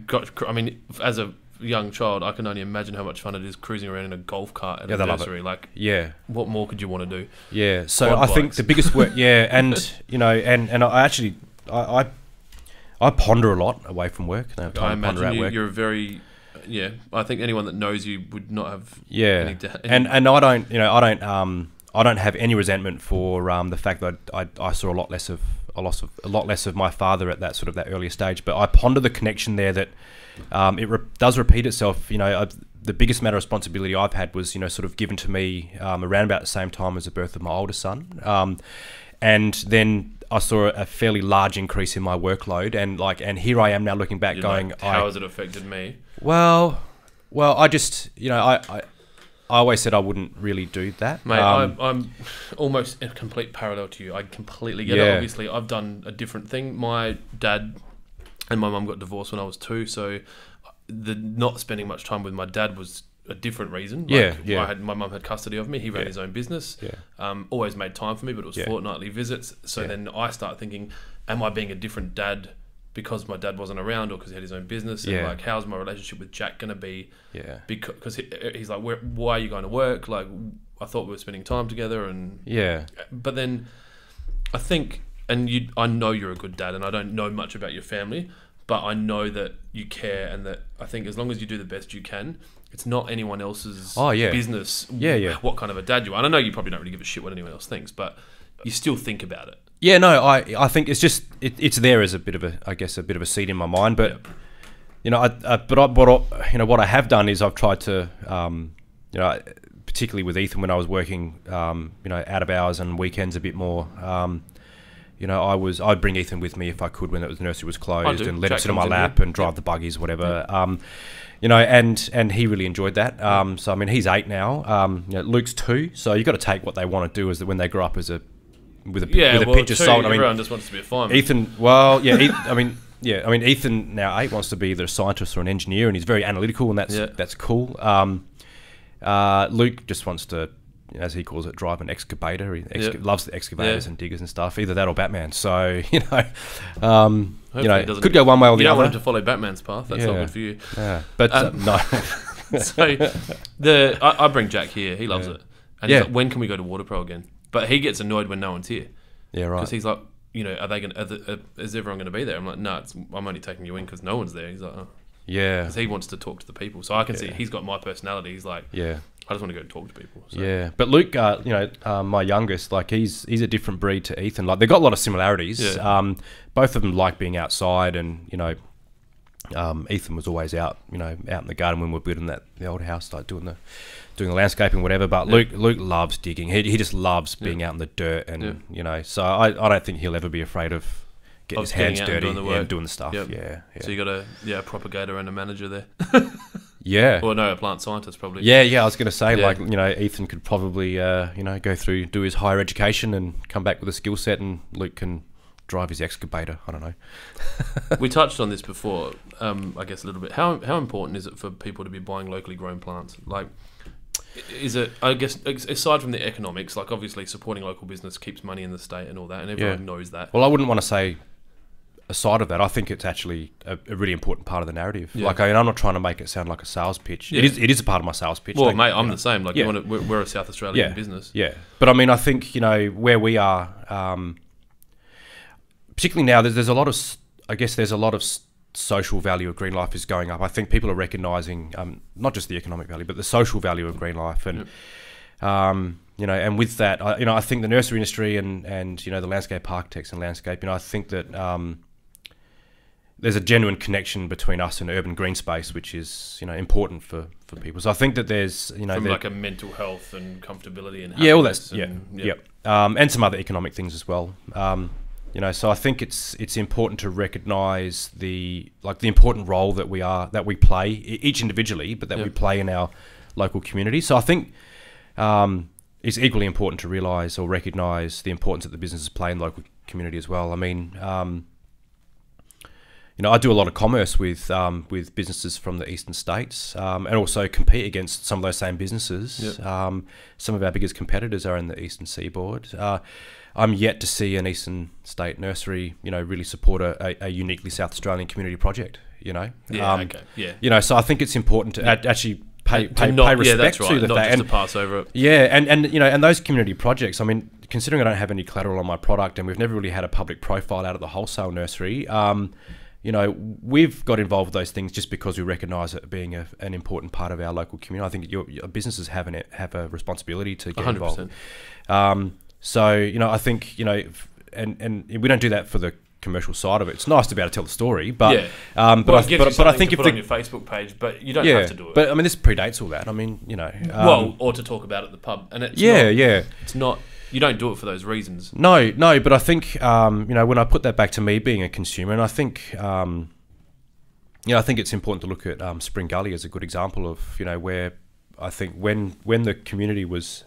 I mean, as a young child, I can only imagine how much fun it is cruising around in a golf cart at a nursery. Like, what more could you want to do? Yeah, so I think the biggest work, and I actually I ponder a lot away from work. I imagine you're very I think anyone that knows you would not have and I don't have any resentment for the fact that I saw a lot less of a lot less of my father at that earlier stage. But I ponder the connection there that does repeat itself. The biggest matter of responsibility I've had was sort of given to me around about the same time as the birth of my oldest son, and then I saw a fairly large increase in my workload, and here I am now looking back, going, how has it affected me? Well, I just I always said I wouldn't really do that, mate. I'm almost in complete parallel to you. I completely get it. Obviously, I've done a different thing. My dad and my mum got divorced when I was 2, so the not spending much time with my dad was a different reason. My mum had custody of me. He ran his own business. Always made time for me, but it was fortnightly visits. So then I start thinking, am I being a different dad because my dad wasn't around, or because he had his own business? And like, how's my relationship with Jack going to be? Because he's like, why are you going to work? Like, I thought we were spending time together, and But then I think, and I know you're a good dad, and I don't know much about your family, but I know that you care, and that I think as long as you do the best you can, it's not anyone else's business what kind of a dad you are. And I know you probably don't really give a shit what anyone else thinks, but you still think about it. Yeah, no, I think it's just it's there as a bit of a seed in my mind. But what I have done is I've tried to particularly with Ethan when I was working out of hours and weekends a bit more. I'd bring Ethan with me if I could when the nursery was closed, and let him sit on my lap and drive the buggies, whatever. And he really enjoyed that. So I mean, he's 8 now. Luke's 2, so you've got to take what they want to do as when they grow up with a pinch of salt. Everyone just wants to be a fireman. Ethan, Ethan now 8 wants to be either a scientist or an engineer, and he's very analytical, and that's cool. Luke just wants to, as he calls it, drive an excavator. He loves the excavators and diggers and stuff. Either that or Batman. So could go one way or the other. You don't want him to follow Batman's path. That's not good for you. Yeah, but no. So I bring Jack here. He loves it, and he's like, when can we go to Waterpro again? But he gets annoyed when no one's here. Yeah, right. Because he's like, are they is everyone going to be there? I'm like, no, I'm only taking you in because no one's there. He's like, oh. Yeah. Because he wants to talk to the people. So I can see he's got my personality. He's like, I just want to go talk to people. So. Yeah, but Luke, my youngest, like he's a different breed to Ethan. Like they've got a lot of similarities. Yeah. Both of them like being outside, and Ethan was always out in the garden when we were building the old house, like doing the landscaping, whatever. But Luke loves digging. He just loves being out in the dirt, and So I don't think he'll ever be afraid of getting his hands dirty and doing the stuff. Yep. Yeah. So you got a propagator and a manager there. Yeah. Or no, a plant scientist probably. Yeah. I was going to say, Ethan could probably, go through, do his higher education and come back with a skill set, and Luke can drive his excavator. I don't know. We touched on this before, I guess a little bit. How important is it for people to be buying locally grown plants? Like, is it, I guess, aside from the economics, like obviously supporting local business keeps money in the state and all that, and everyone knows that. Well, I wouldn't want to say aside of that, I think it's actually a really important part of the narrative. Yeah. Like, I'm not trying to make it sound like a sales pitch. Yeah. It is a part of my sales pitch. Well, mate, I'm the same. Like, we're a South Australian business. Yeah. But I mean, I think, where we are, particularly now, there's a lot of social value of green life is going up. I think people are recognising not just the economic value, but the social value of green life. And, and with that, I think the nursery industry and the landscape architects and landscape, I think that there's a genuine connection between us and urban green space, which is, important for people. So I think that there's, from like a mental health and comfortability and happiness. And some other economic things as well. So I think it's important to recognise the important role that we play each individually, but that we play in our local community. So I think it's equally important to realise or recognise the importance that the businesses play in the local community as well. I mean, I do a lot of commerce with businesses from the eastern states, and also compete against some of those same businesses. Yep. Some of our biggest competitors are in the eastern seaboard. I'm yet to see an eastern state nursery, really support a uniquely South Australian community project. So I think it's important to actually pay respect to the fact, and to pass over it. Yeah, and those community projects. I mean, considering I don't have any collateral on my product, and we've never really had a public profile out of the wholesale nursery. We've got involved with those things just because we recognise it being an important part of our local community. I think your businesses have a responsibility to get 100%. Involved. So, I think, and we don't do that for the commercial side of it. It's nice to be able to tell the story, but Yeah. but Well, I it gives you but I something think to if put the on your Facebook page, but you don't yeah, have to do it. but I mean this predates all that. I mean, you know, well, or to talk about it at the pub, and it's yeah, not, yeah. it's not. You don't do it for those reasons. No, but I think you know, when I put that back to me being a consumer, and I think I think it's important to look at Spring Gully as a good example of, you know, where I think when the community was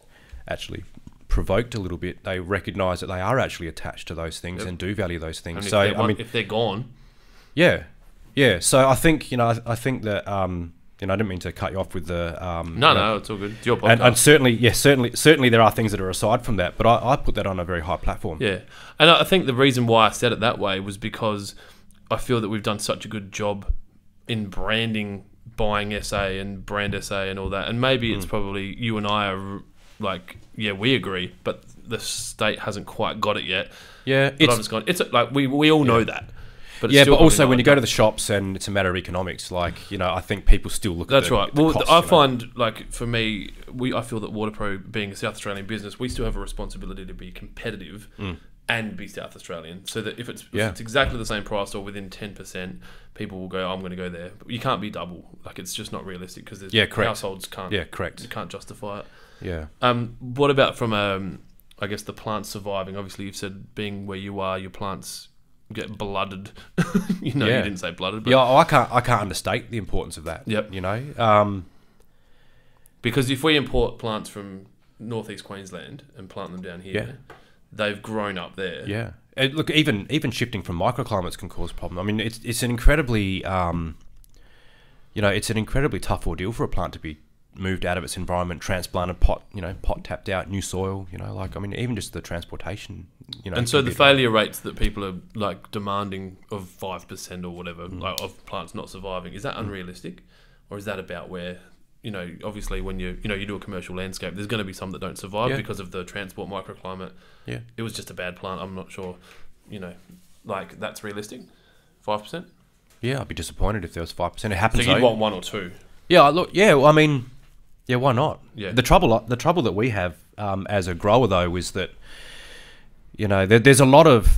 actually provoked a little bit, they recognise that they are actually attached to those things and do value those things. And So if I mean, if they're gone, yeah. So I think, you know, I think that you know, I didn't mean to cut you off with the no, it's all good. It's your podcast. and certainly there are things that are aside from that, but I put that on a very high platform. Yeah, and I think the reason why I said it that way was because I feel that we've done such a good job in branding, buying SA and brand SA and all that, and maybe it's probably you and I are like, yeah, we agree, but the state hasn't quite got it yet. Yeah, But I've just gone. It's like we all know that. But it's yeah, still but also probably when not you go to enough. the shops and it's a matter of economics, like, you know, I think people still look That's at the, right. the Well, costs, I you know. find, like, for me, I feel that Waterpro, being a South Australian business, we still have a responsibility to be competitive and be South Australian. So that if it's exactly the same price or within 10%, people will go, I'm going to go there. But you can't be double. Like, it's just not realistic because correct. households can't. Yeah, correct. You can't justify it. Yeah. What about from, I guess, the plants surviving? Obviously, you've said being where you are, your plants get blooded. You didn't say blooded, but Yeah, I can't understate the importance of that. Yep. You know, because if we import plants from northeast Queensland and plant them down here, they've grown up there. yeah. Look, even shifting from microclimates can cause problem. I mean, it's an incredibly, it's an incredibly tough ordeal for a plant to be moved out of its environment, transplanted, pot tapped out, new soil. You know, like, I mean, even just the transportation. You know, And so can the be- failure rates that people are like demanding of 5% or whatever, like of plants not surviving, is that unrealistic, or is that about where, you know, obviously when you do a commercial landscape, there's going to be some that don't survive because of the transport microclimate. Yeah. It was just a bad plant. I'm not sure, you know, like that's realistic, 5%. Yeah, I'd be disappointed if there was 5%. It So happens. you'd though. want 1 or 2. Yeah, look. Yeah, well, I mean, yeah, why not? Yeah. The trouble that we have as a grower though is that, you know, there's a lot of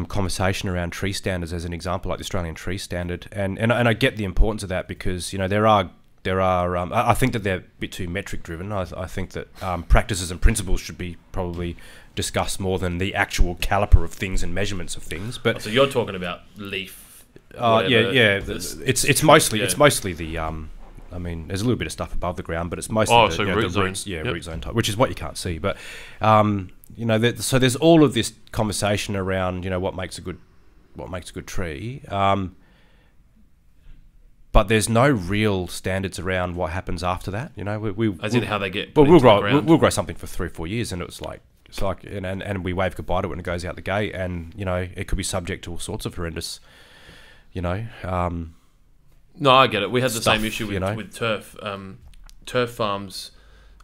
conversation around tree standards as an example, like the Australian tree standard, and I get the importance of that because, you know, there are I think that they're a bit too metric driven. I think that practices and principles should be probably discussed more than the actual caliper of things and measurements of things. But So you're talking about leaf. yeah. this- It's mostly yeah. it's mostly the I mean, there's a little bit of stuff above the ground, but it's mostly so root zone. Yep. root zone type, which is what you can't see. But you know, so there's all of this conversation around, you know, what makes a good tree. But there's no real standards around what happens after that. You know, As in how they get. but put we'll into the grow ground. we'll grow something for 3 or 4 years, and it's like and we wave goodbye to it when it goes out the gate, and, you know, it could be subject to all sorts of horrendous, you know. No, I get it. We had the Stuff, same issue you know? with turf. Turf farms,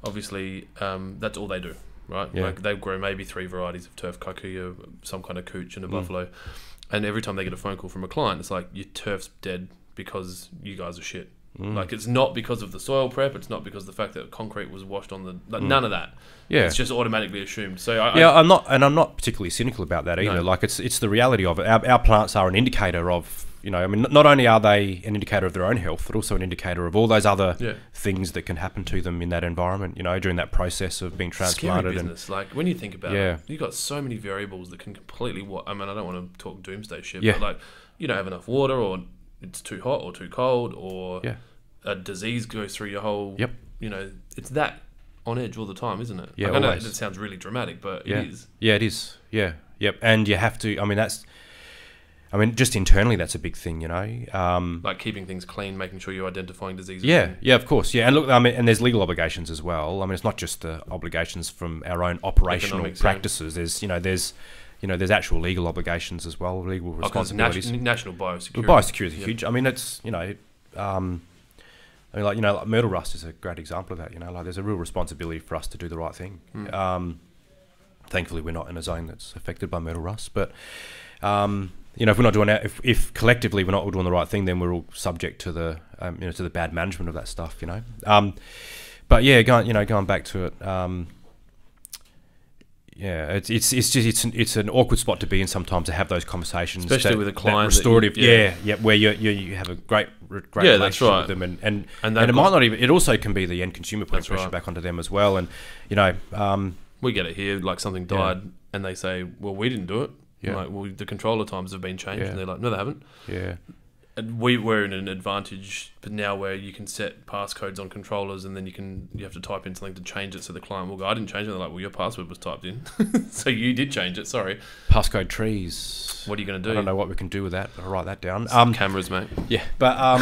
obviously, that's all they do, right? Yeah. Like they grow maybe 3 varieties of turf, kikuyu, some kind of cooch, and a buffalo. And every time they get a phone call from a client, it's like, your turf's dead because you guys are shit. Like, it's not because of the soil prep. It's not because of the fact that concrete was washed on the... Like, none of that. Yeah. It's just automatically assumed. So I'm not particularly cynical about that either. No. Like, it's the reality of it. Our plants are an indicator of, you know, I mean, not only are they an indicator of their own health, but also an indicator of all those other things that can happen to them in that environment, you know, during that process of being Scary transplanted. business. Like, when you think about Yeah. it, you've got so many variables that can completely... I mean, I don't want to talk doomsday shit, Yeah. but, like, you don't have enough water, or it's too hot or too cold, or a disease goes through your whole... Yep. You know, it's that on edge all the time, isn't it? Yeah, Like, I know always. it sounds really dramatic, but Yeah. it is. Yeah, it is. Yeah, yep. And you have to. I mean, just internally, that's a big thing, you know. Like keeping things clean, making sure you're identifying diseases. Yeah, of course, yeah. And look, I mean, and there's legal obligations as well. I mean, it's not just the obligations from our own operational Economics, practices. There's actual legal obligations as well, legal Because responsibilities. national biosecurity. Biosecurity is huge. I mean, it's, you know, like myrtle rust is a great example of that. You know, like there's a real responsibility for us to do the right thing. Thankfully, we're not in a zone that's affected by myrtle rust, but you know, if we're not doing if collectively we're not all doing the right thing, then we're all subject to the to the bad management of that stuff. You know, but yeah, going back to it. yeah, it's an awkward spot to be in sometimes to have those conversations, especially with a client. Restorative, where you have a great relationship that's right. with them, and it got, might not even. It also can be the end consumer putting pressure right. back onto them as well, and you know, we get it here. Like something died, and they say, "Well, we didn't do it." Yeah. Like, well, the controller times have been changed, and they're like, "No, they haven't." Yeah. And we're in an advantage, but now where you can set passcodes on controllers, and then you have to type in something to change it. So the client will go, "I didn't change it." They're like, "Well, your password was typed in, so you did change it. Sorry." Passcode trees. What are you going to do? I don't know what we can do with that. I'll write that down. Cameras, mate. Yeah, but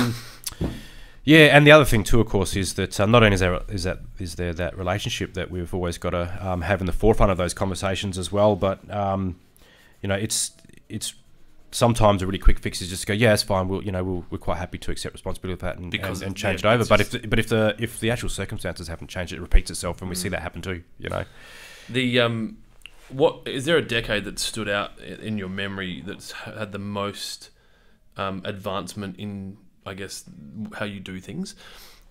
yeah, and the other thing too, of course, is that not only is there that relationship that we've always got to have in the forefront of those conversations as well, but you know, it's sometimes a really quick fix is just to go, yeah, it's fine. We're quite happy to accept responsibility for that and change it over. But if the actual circumstances haven't changed, it repeats itself, and we see that happen too. You know, what is there a decade that stood out in your memory that's had the most advancement in, I guess, how you do things?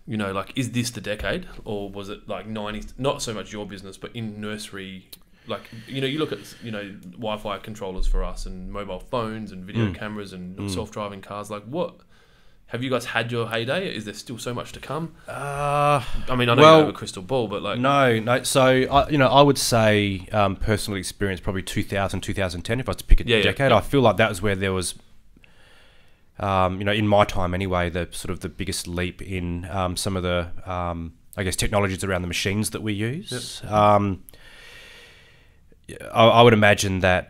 You know, like, is this the decade, or was it like 90s? Not so much your business, but in nursery. Like, you know, you look at, you know, Wi-Fi controllers for us and mobile phones and video cameras and self-driving cars. Like, what have you guys had your heyday? Is there still so much to come? I mean, I know you don't have a crystal ball, but like... No. So, I would say personal experience probably 2000, 2010, if I was to pick a decade. I feel like that was where there was, you know, in my time anyway, the sort of the biggest leap in some of the, I guess, technologies around the machines that we use. Yep. I would imagine that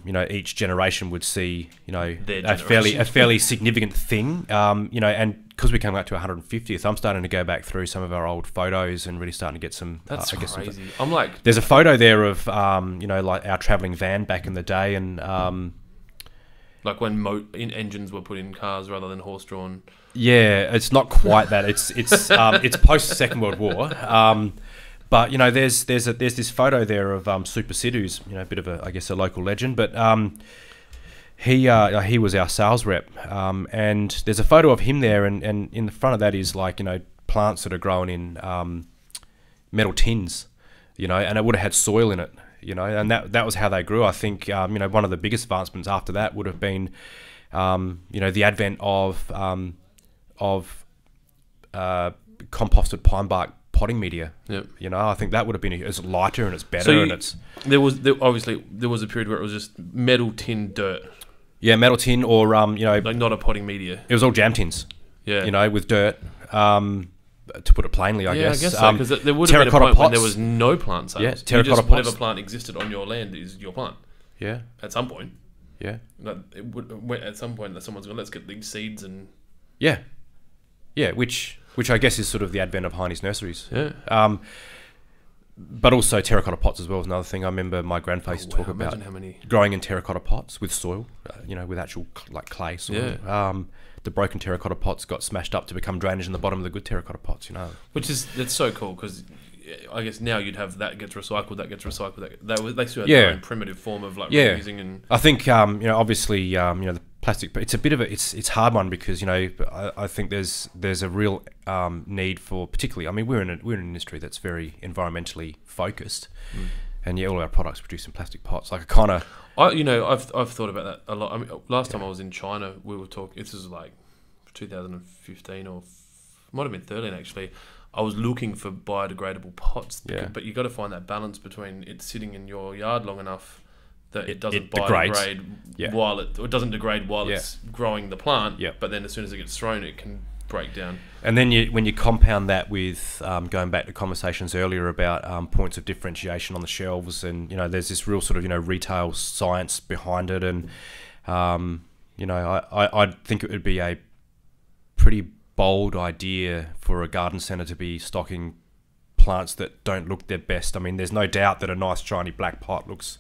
you know, each generation would see, you know, a fairly significant thing, you know, and because we come up to 150th, I'm starting to go back through some of our old photos and really starting to get some. That's crazy. I'm like, there's a photo there of you know, like our travelling van back in the day, and like when engines were put in cars rather than horse-drawn. Yeah, it's not quite that. It's post Second World War. But you know, there's this photo there of Super Sid, who's, you know, a bit of I guess a local legend, but he was our sales rep, and there's a photo of him there, and in the front of that is, like, you know, plants that are grown in metal tins, you know, and it would have had soil in it, you know, and that was how they grew. I think you know, one of the biggest advancements after that would have been you know, the advent of composted pine bark potting media. Yep. You know, I think that would have been it's lighter and it's better, so and it's obviously there was a period where it was just metal tin dirt. Yeah, metal tin, or you know, like not a potting media. It was all jam tins. Yeah, you know, with dirt. To put it plainly, I guess. I guess so, because there would have been a point when there was no plant sales. Yeah, terracotta pots. Whatever plant existed on your land is your plant. Yeah. At some point. Yeah. Like at some point that someone's going, let's get these seeds and. Yeah. Yeah, which I guess is sort of the advent of Heynes nurseries. Yeah. But also terracotta pots as well is another thing. I remember my grandfather used to talk about growing in terracotta pots with soil, you know, with actual like clay soil. Yeah. The broken terracotta pots got smashed up to become drainage in the bottom of the good terracotta pots, you know. That's so cool, because I guess now you'd have that gets recycled, that gets recycled. They still have their own primitive form of like reusing. And I think you know, obviously you know, the plastic, but it's a bit of it's hard one, because, you know, I think there's a real need for, particularly, I mean, we're in an industry that's very environmentally focused, and all our products produced in plastic pots. Like, you know, I've thought about that a lot. I mean, last time I was in China, we were talking. This was like 2015 or might have been 13 actually. I was looking for biodegradable pots, but you got to find that balance between it sitting in your yard long enough that it doesn't biodegrade while it doesn't degrade while it's growing the plant. But then as soon as it gets thrown, it can break down. And then when you compound that with going back to conversations earlier about points of differentiation on the shelves, and, you know, there's this real sort of, you know, retail science behind it, and you know, I think it would be a pretty bold idea for a garden centre to be stocking plants that don't look their best. I mean, there's no doubt that a nice shiny black pot looks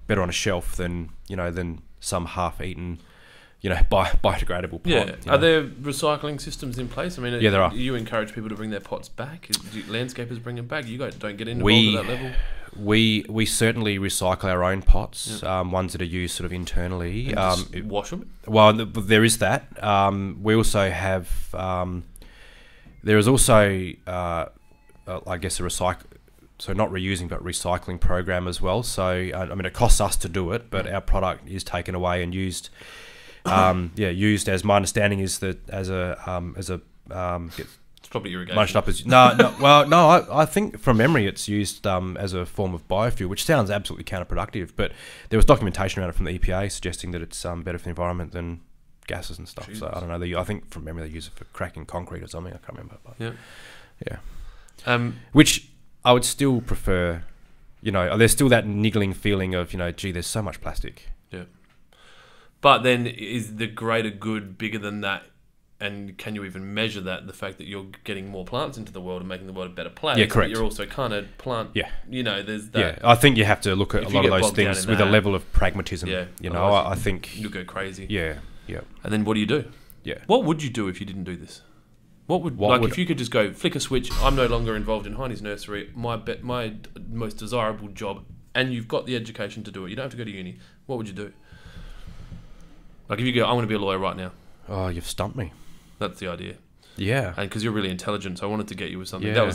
better on a shelf than, you know, than some half-eaten, you know, biodegradable pot. Yeah. You know? Are there recycling systems in place? I mean, there are. You encourage people to bring their pots back? Do landscapers bring them back? You guys don't get involved at that level? We certainly recycle our own pots, ones that are used sort of internally. Wash them? Well, there is that. We also have... there is also, I guess, not reusing but recycling program as well. So I mean, it costs us to do it, but our product is taken away and used. Used as my understanding is that as a It's probably irrigation. munched up as I think from memory it's used as a form of biofuel, which sounds absolutely counterproductive. But there was documentation around it from the EPA suggesting that it's better for the environment than gases and stuff. Jesus. So I don't know. I think from memory they use it for cracking concrete or something. I can't remember. But Yeah. Which I would still prefer. You know, there's still that niggling feeling of, you know, gee, there's so much plastic. Yeah. But then is the greater good bigger than that? And can you even measure that? The fact that you're getting more plants into the world and making the world a better place. Yeah, correct. But you're also kind of plant. Yeah. You know, there's that. Yeah, I think you have to look at a If lot you of get those bogged down things in with a that, level of pragmatism. Yeah. You know, Otherwise I think. you'll go crazy. Yeah. And then what do you do? Yeah. What would you do if you didn't do this? If you could just go flick a switch, I'm no longer involved in Heynes Nursery, my most desirable job, and you've got the education to do it. You don't have to go to uni. What would you do? Like if you go, I want to be a lawyer right now. Oh, you've stumped me. That's the idea. Yeah. And because you're really intelligent, so I wanted to get you with something. Yeah. That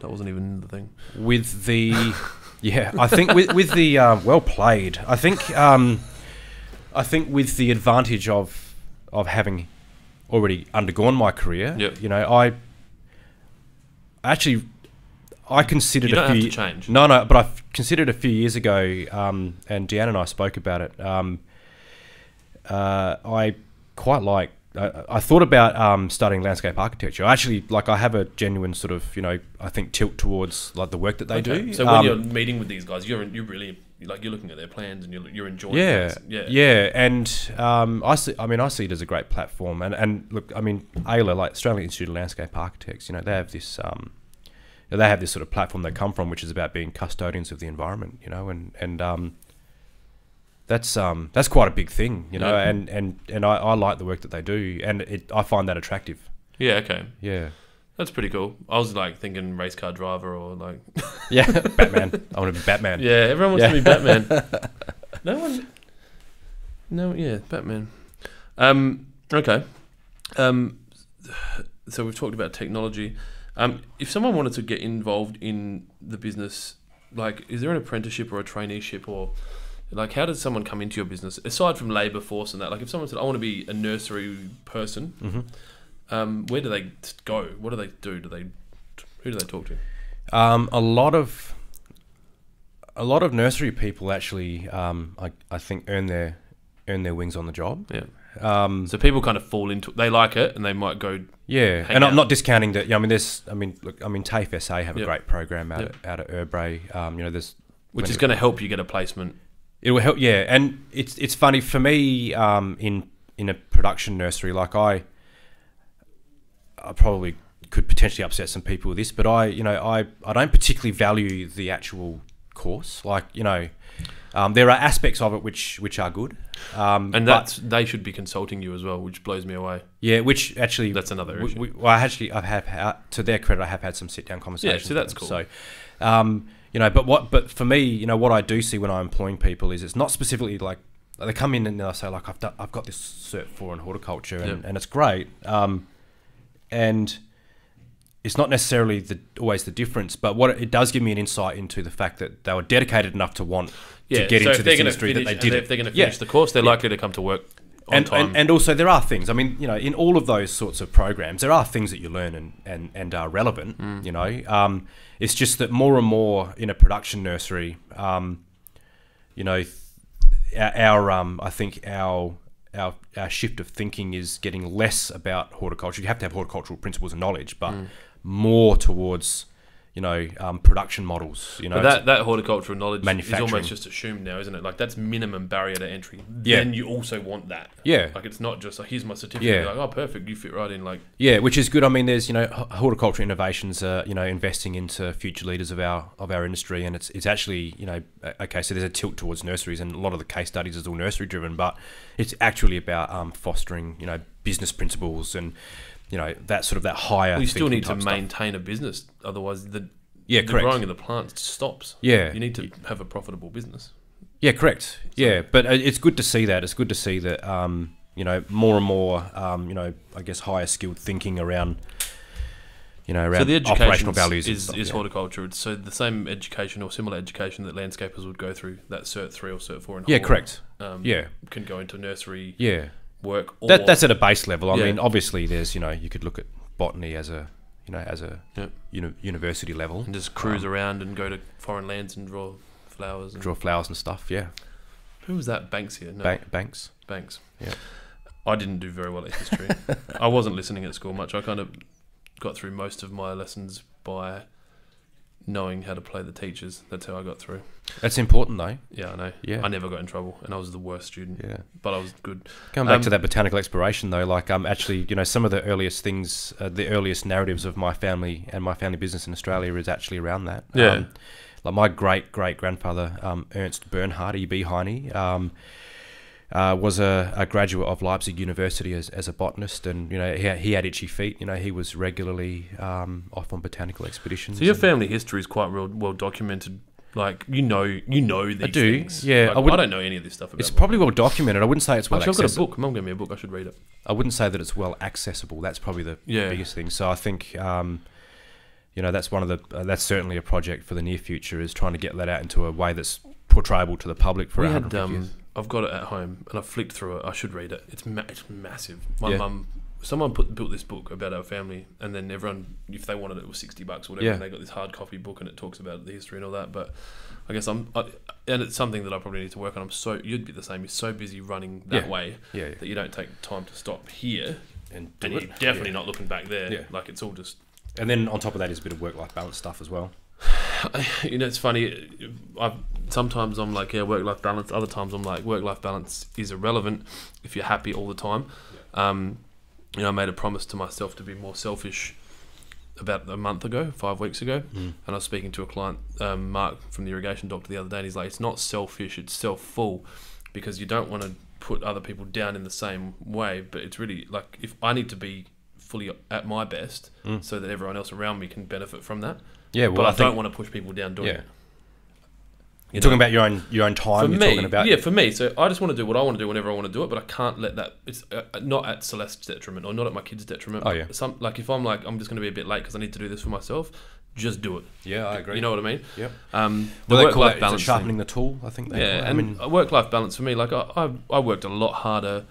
wasn't even the thing. With the, I think with the well played. I think with the advantage of having already undergone my career. Yep. You know, I considered You don't a few. have to change. No, but I considered a few years ago, and Deanne and I spoke about it. I quite like. I thought about studying landscape architecture. Actually, I have a genuine sort of, you know, I think tilt towards like the work that they do. So when you're meeting with these guys, you're really like you're looking at their plans and you're enjoying. Yeah, and I see it as a great platform. And look, I mean, AILA, like Australian Institute of Landscape Architects, you know, they have this sort of platform they come from, which is about being custodians of the environment, you know, and that's quite a big thing, you know, and I like the work that they do, and I find that attractive. Yeah. Okay. Yeah. That's pretty cool. I was like thinking race car driver or like. Yeah, Batman. I want to be Batman. Yeah, everyone wants to be Batman. Yeah, Batman. Okay. So we've talked about technology. If someone wanted to get involved in the business, like, is there an apprenticeship or a traineeship or, like, how does someone come into your business aside from labour force and that? Like, if someone said, "I want to be a nursery person," where do they go? What do they do? Who do they talk to? A lot of nursery people actually, I think, earn their wings on the job. Yeah. So people kind of fall into it. They like it, and they might go. Yeah, and out. I'm not discounting that. Yeah, TAFE SA have a great program out at Urbray. You know, which is going to help you get a placement. It will help. Yeah, and it's funny for me in a production nursery. Like I probably could potentially upset some people with this, but I don't particularly value the actual course. Like, you know, there are aspects of it which are good, and they should be consulting you as well, which blows me away. Yeah, which actually that's another issue. To their credit, I have had some sit down conversations. Yeah, so that's cool. So, you know, but for me, you know, what I do see when I'm employing people is it's not specifically like they come in and they'll say like I've got this Cert 4 in horticulture and it's great, and it's not necessarily always the difference, but what it does give me an insight into the fact that they were dedicated enough to want to get into this industry that they did. If they're going to finish the course, they're likely to come to work on time. And also there are things, I mean, you know, in all of those sorts of programs, there are things that you learn and are relevant, you know. It's just that more and more in a production nursery, you know, I think our shift of thinking is getting less about horticulture. You have to have horticultural principles and knowledge, but more towards, you know, production models. You know, but that horticultural knowledge is manufacturing. almost just assumed now, isn't it? Like that's minimum barrier to entry. Yeah. Then you also want that. Yeah. Like it's not just like here's my certificate. Yeah. Like, oh, perfect, you fit right in. Like yeah, which is good. I mean, there's, you know, horticulture innovations are, you know, investing into future leaders of our industry, and it's actually, you know, okay, so there's a tilt towards nurseries, and a lot of the case studies is all nursery driven, but it's actually about fostering, you know, business principles and, you know, that sort of that higher. Well, you still need to stuff. maintain a business, otherwise the correct. growing of the plant stops. Yeah, you need to have a profitable business. Yeah, correct. Yeah, but it's good to see that. It's good to see that, you know, more and more, you know, I guess higher skilled thinking around around so the operational education values and is stuff, horticulture. It's so the same education or similar education that landscapers would go through, that Cert 3 or Cert 4 in Yeah, Holland, correct. can go into nursery Yeah. work. Or, That's at a base level. I Yeah. mean, obviously, there's you could look at botany as a Yep. university level and just cruise around and go to foreign lands and draw flowers. And draw flowers and stuff. Yeah, who was that? Banks here? No, banks. Banks. Yeah. I didn't do very well at history. I wasn't listening at school much. I kind of got through most of my lessons by knowing how to play the teachers. That's how I got through. That's important though. Yeah, I know. Yeah. I never got in trouble, and I was the worst student. Yeah. But I was good. Going back to that botanical exploration though, like actually, some of the earliest things, the earliest narratives of my family and my family business in Australia is actually around that. Yeah. Like my great grandfather, Ernst Bernhard, E.B. Heyne, was a graduate of Leipzig University as a botanist, and he had itchy feet. He was regularly off on botanical expeditions. So your family history is quite well documented. Like you know these I do, things. yeah. Like, I don't know any of this stuff about. It's probably well documented. I wouldn't say it's well Actually, I've got a accessible. book. Mum gave me a book. I should read it. I wouldn't say that it's well accessible. That's probably the biggest thing. So I think that's one of the that's certainly a project for the near future, is trying to get that out into a way that's portrayable to the public for We 150 years. I've got it at home, and I flicked through it. I should read it. It's massive. My Yeah. mum, someone built this book about our family, and then everyone, if they wanted it, was $60 or whatever. Yeah. And they got this hard copy book, and it talks about the history and all that. But I guess and it's something that I probably need to work on. You'd be the same. You're so busy running that Yeah. way Yeah. that you don't take time to stop here, And you're definitely not looking back there. Yeah. Like it's all just. And then on top of that is a bit of work-life balance stuff as well. It's funny. Sometimes I'm like, yeah, work-life balance. Other times I'm like, work-life balance is irrelevant if you're happy all the time. I made a promise to myself to be more selfish about a month ago, 5 weeks ago, and I was speaking to a client, Mark from the irrigation doctor, the other day, and he's like, it's not selfish, it's self-full, because you don't want to put other people down in the same way, but it's really like, if I need to be fully at my best so that everyone else around me can benefit from that. Yeah, well, But I think, don't want to push people down doing it. You're talking about your own time. For you're me, talking about yeah, for me. So I just want to do what I want to do whenever I want to do it, but I can't let that. It's not at Celeste's detriment or not at my kids' detriment. Oh, yeah. Like if I'm like, I'm just going to be a bit late because I need to do this for myself, just do it. Yeah, I agree. You know what I mean? Yep. The Well, they call work-life it balance sharpening thing. the tool. I think. They call it. Yeah, and work-life balance for me, like I worked a lot harder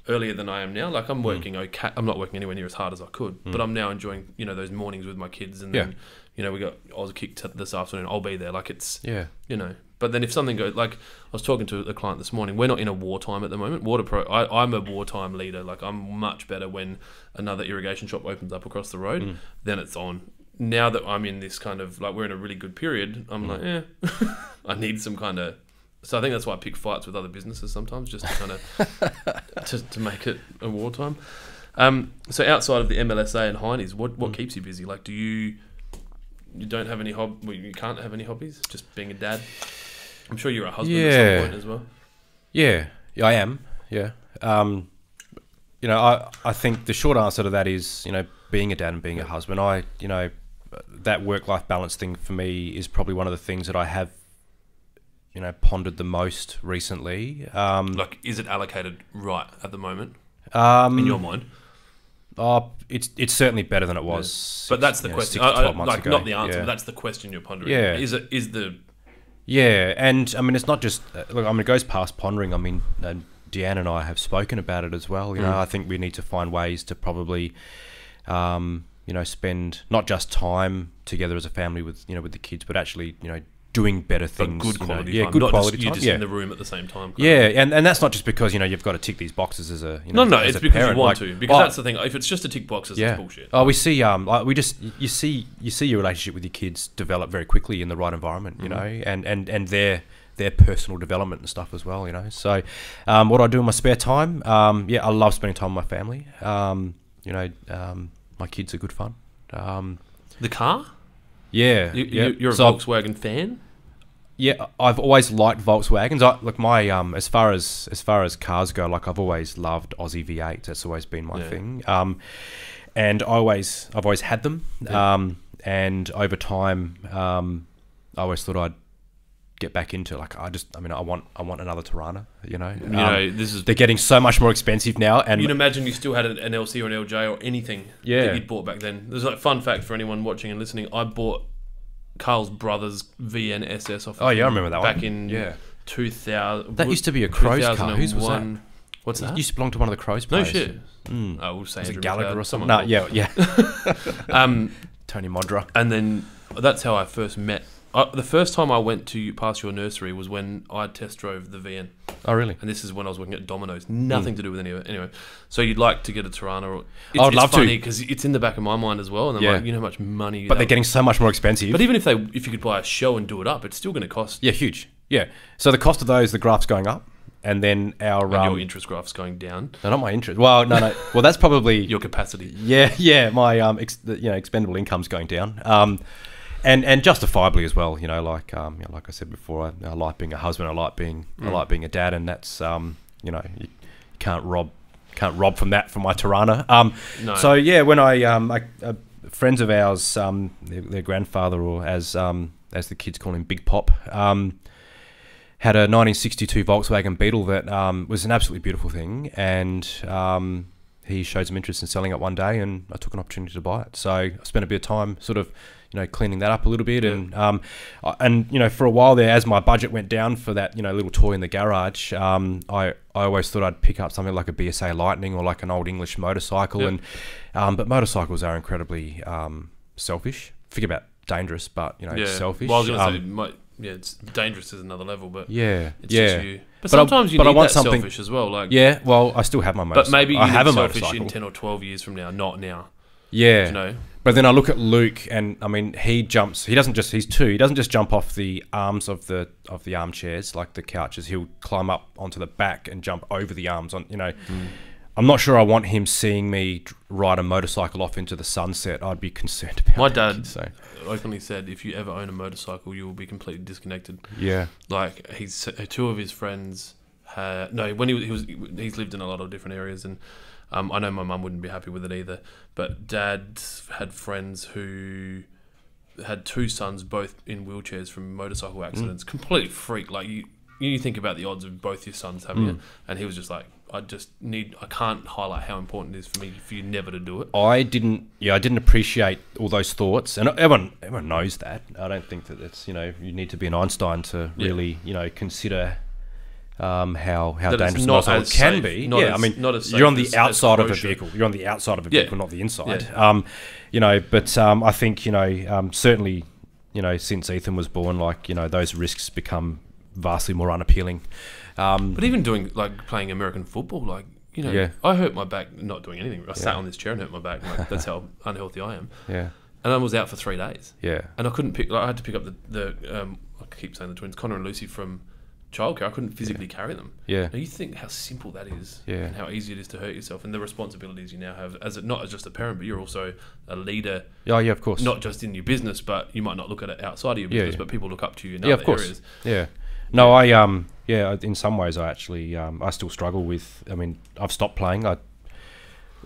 earlier than I am now. Like I'm working okay. I'm not working anywhere near as hard as I could, but I'm now enjoying those mornings with my kids, and then I was kicked this afternoon. I'll be there. Like it's But then if something goes, like I was talking to a client this morning, we're not in a wartime at the moment. Waterpro, I'm a wartime leader. Like I'm much better when another irrigation shop opens up across the road, then it's on. Now that I'm in this kind of, like we're in a really good period, I'm like, I need some kind of, so I think that's why I pick fights with other businesses sometimes, just to kind of, to make it a wartime. So outside of the MLSA and Heynes, what keeps you busy? Like you don't have any you can't have any hobbies, just being a dad? I'm sure you're a husband at some point as well. Yeah, I am. Yeah. I think the short answer to that is, being a dad and being a husband. That work-life balance thing for me is probably one of the things that I have, pondered the most recently. Like, is it allocated right at the moment in your mind? It's certainly better than it was. But that's the question. 6 to 12 months ago. Not the answer. Yeah. But that's the question you're pondering. Yeah. Yeah, and I mean, it's not just it goes past pondering. I mean, Deanne and I have spoken about it as well. I think we need to find ways to probably, spend not just time together as a family with the kids, but actually, doing better things. But good quality time. Good not quality just, time. You're just in the room at the same time. Yeah, and that's not just because you've got to tick these boxes as a No, as it's a because parent. you want to. Because that's the thing. If it's just to tick boxes, it's bullshit. Oh, we see. You see your relationship with your kids develop very quickly in the right environment. And their personal development and stuff as well. So what I do in my spare time. I love spending time with my family. My kids are good fun. The car? Yeah, You're a So Volkswagen fan? Yeah, I've always liked Volkswagens. As far as cars go, like I've always loved Aussie V8s. That's always been my thing. And I've always had them. And over time, I always thought get back into. Like I want another Tirana. You know, this is. They're getting so much more expensive now, and You'd imagine you still had an LC or an LJ or anything that you'd bought back then. There's like fun fact for anyone watching and listening. I bought Carl's brother's VNSS off. I remember that back one. in 2000. That used to be a Crows car. Whose was that? What's that? It used to belong to one of the Crows No players. shit. Mm. We'll say Was it Andrew Gallagher McLeod, or something? someone No, called. yeah. Tony Modra. And then that's how I first met. The first time I went to past your nursery was when I test drove the VN. Oh, really? And this is when I was working at Domino's. Nothing to do with any of it. Anyway, so you'd like to get a Tirana. Or I'd love to. It's funny because it's in the back of my mind as well. And I'm like, you know how much money... But they're getting so much more expensive. But even if you could buy a show and do it up, it's still going to cost... Yeah, huge. Yeah. So the cost of those, the graph's going up. And then our... your interest graph's going down. No, not my interest. Well, no. Well, that's probably... Your capacity. Yeah. My expendable income's going down. And justifiably as well. You know, like I said before, I like being a husband. I like being a dad, and that's you can't rob from that for my Tirana. No. So yeah, when I friends of ours, their grandfather, or as the kids call him, Big Pop, had a 1962 Volkswagen Beetle that was an absolutely beautiful thing, and he showed some interest in selling it one day, and I took an opportunity to buy it. So I spent a bit of time sort of cleaning that up a little bit, and for a while there, as my budget went down for that little toy in the garage, I always thought I'd pick up something like a BSA Lightning or like an old English motorcycle, and but motorcycles are incredibly selfish. Forget about dangerous, but selfish. Well, I was going to say, it's dangerous is another level, but it's just you. But I sometimes you need want that something selfish as well. Like well, I still have my motorcycle. But maybe you I have need a selfish motorcycle in 10 or 12 years from now, not now. Yeah. You know? But then I look at Luke, and I mean, he's 2. He doesn't just jump off the arms of the armchairs like the couches. He'll climb up onto the back and jump over the arms on. I'm not sure I want him seeing me ride a motorcycle off into the sunset. I'd be concerned about My that. dad openly said, if you ever own a motorcycle, you will be completely disconnected. Yeah. Like two of his friends when he's lived in a lot of different areas, and I know my mum wouldn't be happy with it either, but Dad had friends who had 2 sons both in wheelchairs from motorcycle accidents. Completely freak. Like you think about the odds of both your sons having it, and he was just like, I can't highlight how important it is for you never to do it. I didn't appreciate all those thoughts, and everyone knows that. I don't think that it's you need to be an Einstein to really consider how dangerous a motorcycle can be. You're on the outside of a vehicle. You're on the outside of a vehicle, not the inside. But I think certainly since Ethan was born, those risks become vastly more unappealing. But even doing playing American football, I hurt my back not doing anything. I sat on this chair and hurt my back. That's how unhealthy I am. Yeah. And I was out for 3 days. Yeah. And I couldn't pick. I had to pick up the I keep saying the twins, Connor and Lucy, from childcare. I couldn't physically carry them. Yeah. Now you think how simple that is, yeah, and how easy it is to hurt yourself, and the responsibilities you now have not as just a parent, but you're also a leader. Oh yeah, of course. Not just in your business, but you might not look at it outside of your business, but people look up to you in other other areas. Yeah. No, I in some ways I actually I still struggle with. I mean, I've stopped playing.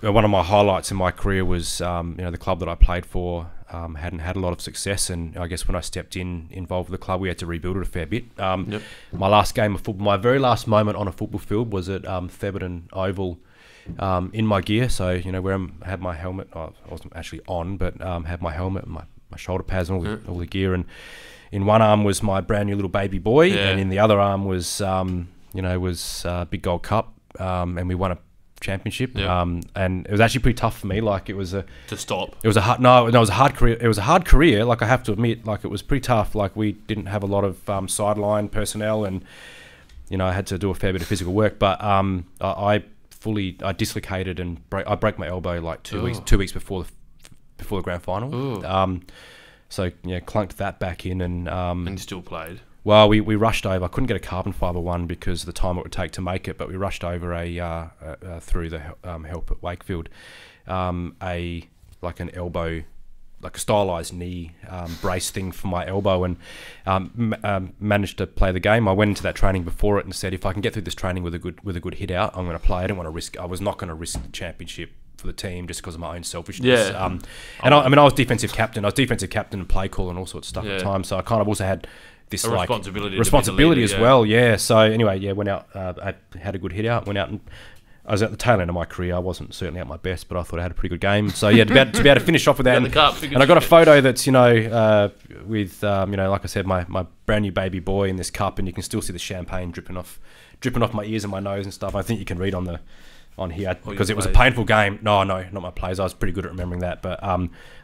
One of my highlights in my career was the club that I played for hadn't had a lot of success, and I guess when I stepped involved with the club, we had to rebuild it a fair bit. My last game of football, my very last moment on a football field was at Theberton Oval in my gear. So where I had my helmet, I wasn't actually on, but had my helmet and my shoulder pads and all the gear, and in one arm was my brand new little baby boy, and in the other arm was Big Gold Cup, and we won a championship, and it was actually pretty tough for me. It was a hard career. It was a hard career. I have to admit, it was pretty tough. We didn't have a lot of sideline personnel, and I had to do a fair bit of physical work. But I dislocated and I broke my elbow 2 weeks before the grand final. So clunked that back in, and you still played. Well, we rushed over. I couldn't get a carbon fibre one because of the time it would take to make it, but we rushed over through the help at Wakefield, an elbow, a stylised knee brace thing for my elbow, and managed to play the game. I went into that training before it and said, if I can get through this training with a good hit out, I'm going to play. I was not going to risk the championship for the team just because of my own selfishness. I was defensive captain. I was defensive captain and play call and all sorts of stuff at the time. So I kind of also had this A like responsibility to be the responsibility leader, as yeah. well. Yeah. So anyway, yeah, went out. I had a good hit out. Went out and I was at the tail end of my career. I wasn't certainly at my best, but I thought I had a pretty good game. So yeah, to be able to finish off with that. Got the cup, And I got a photo that's with like I said, my brand new baby boy in this cup, and you can still see the champagne dripping off my ears and my nose and stuff. I think you can read on here because it was a painful game. No, not my plays. I was pretty good at remembering that, but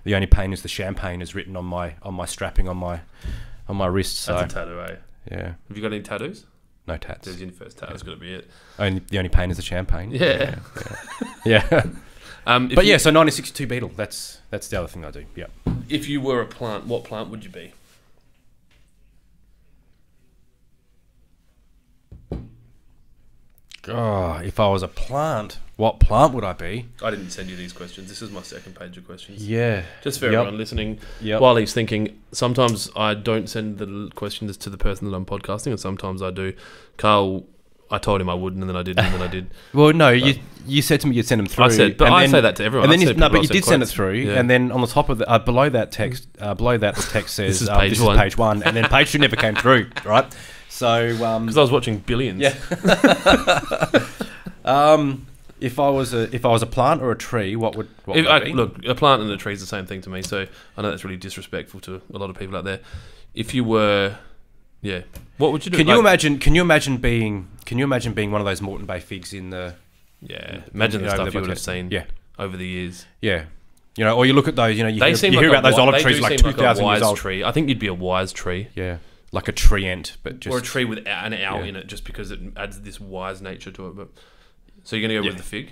the only pain is the champagne is written on my strapping on my wrist. So That's a tattoo, eh? yeah, Have you got any tattoos? no tats. There's your first tattoo. That's got to be it. The only pain is the champagne. Yeah. Yeah. If But you- yeah, so 1962 Beetle. That's the other thing I do. Yeah. If you were a plant, what plant would you be? Oh, if I was a plant, what plant would I be? I didn't send you these questions. This is my second page of questions. Yeah. Just for Yep. everyone listening, Yep. while he's thinking, sometimes I don't send the questions to the person that I'm podcasting, and sometimes I do. Carl, I told him I wouldn't, and then I didn't, and then I did. Well, no, you said to me you'd send them through. I said, but and I then- say that to everyone. And then I you, say no, people, but I you said did send it quotes. through, Yeah. and then on the top of below that text, the text says This is page one. page one, and then page two never came through, right? So Because I was watching Billions. yeah. If I was a plant or a tree, what would I be? Look, a plant and a tree is the same thing to me, so I know that's really disrespectful to a lot of people out there. If you were, yeah, what would you do? Can you imagine being one of those Moreton Bay figs in the Yeah, imagine the you know, stuff the you would have budget? seen Yeah. over the years. Yeah. Or you look at those, you They seem you like hear about those olive they trees do like seem 2,000 a years wise old. tree. I think you'd be a wise tree. Yeah. Like a tree ant, but just Or a tree with an owl Yeah. in it, just because it adds this wise nature to it. But so you're gonna go with Yeah. the fig?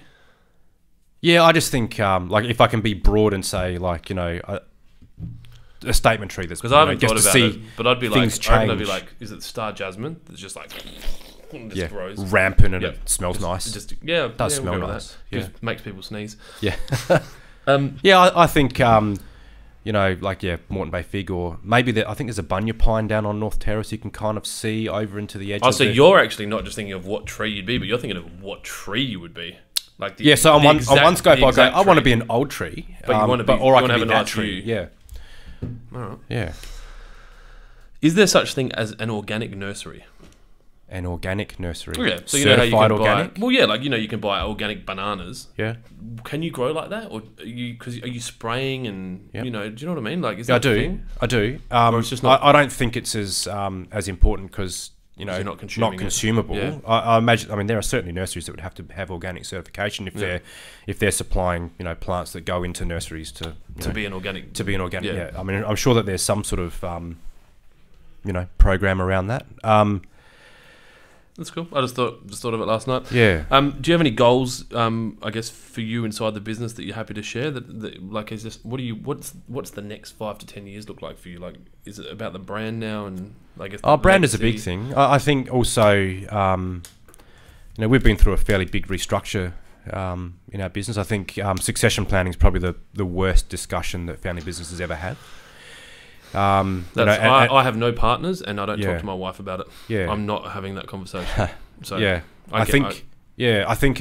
Yeah, I just think like if I can be broad and say like a statement tree that's Because I haven't gets thought to about see it, but I'd be like, things I reckon I'd be change. like, is it star jasmine? That's just like just yeah, grows. rampant and Yeah. it smells nice. It just yeah, It does yeah, smell we'll go with nice. that. Yeah. Just makes people sneeze. Yeah, Yeah. I think Moreton Bay fig, or maybe I think there's a bunya pine down on North Terrace. You can kind of see over into the edge. Oh, of so the, you're actually not just thinking of what tree you'd be, but you're thinking of what tree you would be. Like the, yeah. So on the one exact- scope, the I go, exact I want to tree. be an old tree, But you wanna be- or I you wanna can have be a that nice tree. view. Yeah, All right. yeah. Is there such thing as an organic nursery? An organic nursery. Yeah. So you know how you Certified can organic. buy. Well, yeah, like you can buy organic bananas. Yeah. Can you grow like that, or are you spraying and Yep. do you know what I mean? Like, is Yeah, I that a do. thing? I do. Or it's just not- I don't think it's as important because you're not consuming it. consumable. Yeah. I imagine. I mean, there are certainly nurseries that would have to have organic certification Yeah. if they're supplying plants that go into nurseries to be an organic. be an organic. Yeah. Yeah. I mean, I'm sure that there's some sort of program around that. That's cool. I just thought of it last night. Yeah. Do you have any goals? I guess for you inside the business that you're happy to share. That like is this what's the next 5 to 10 years look like for you? Like, is it about the brand now? And I guess Our the brand is a legacy? big thing. I think also, we've been through a fairly big restructure in our business. I think succession planning is probably the worst discussion that family businesses ever had. I have no partners, and I don't Yeah. talk to my wife about it. Yeah. I'm not having that conversation. So Yeah, I think.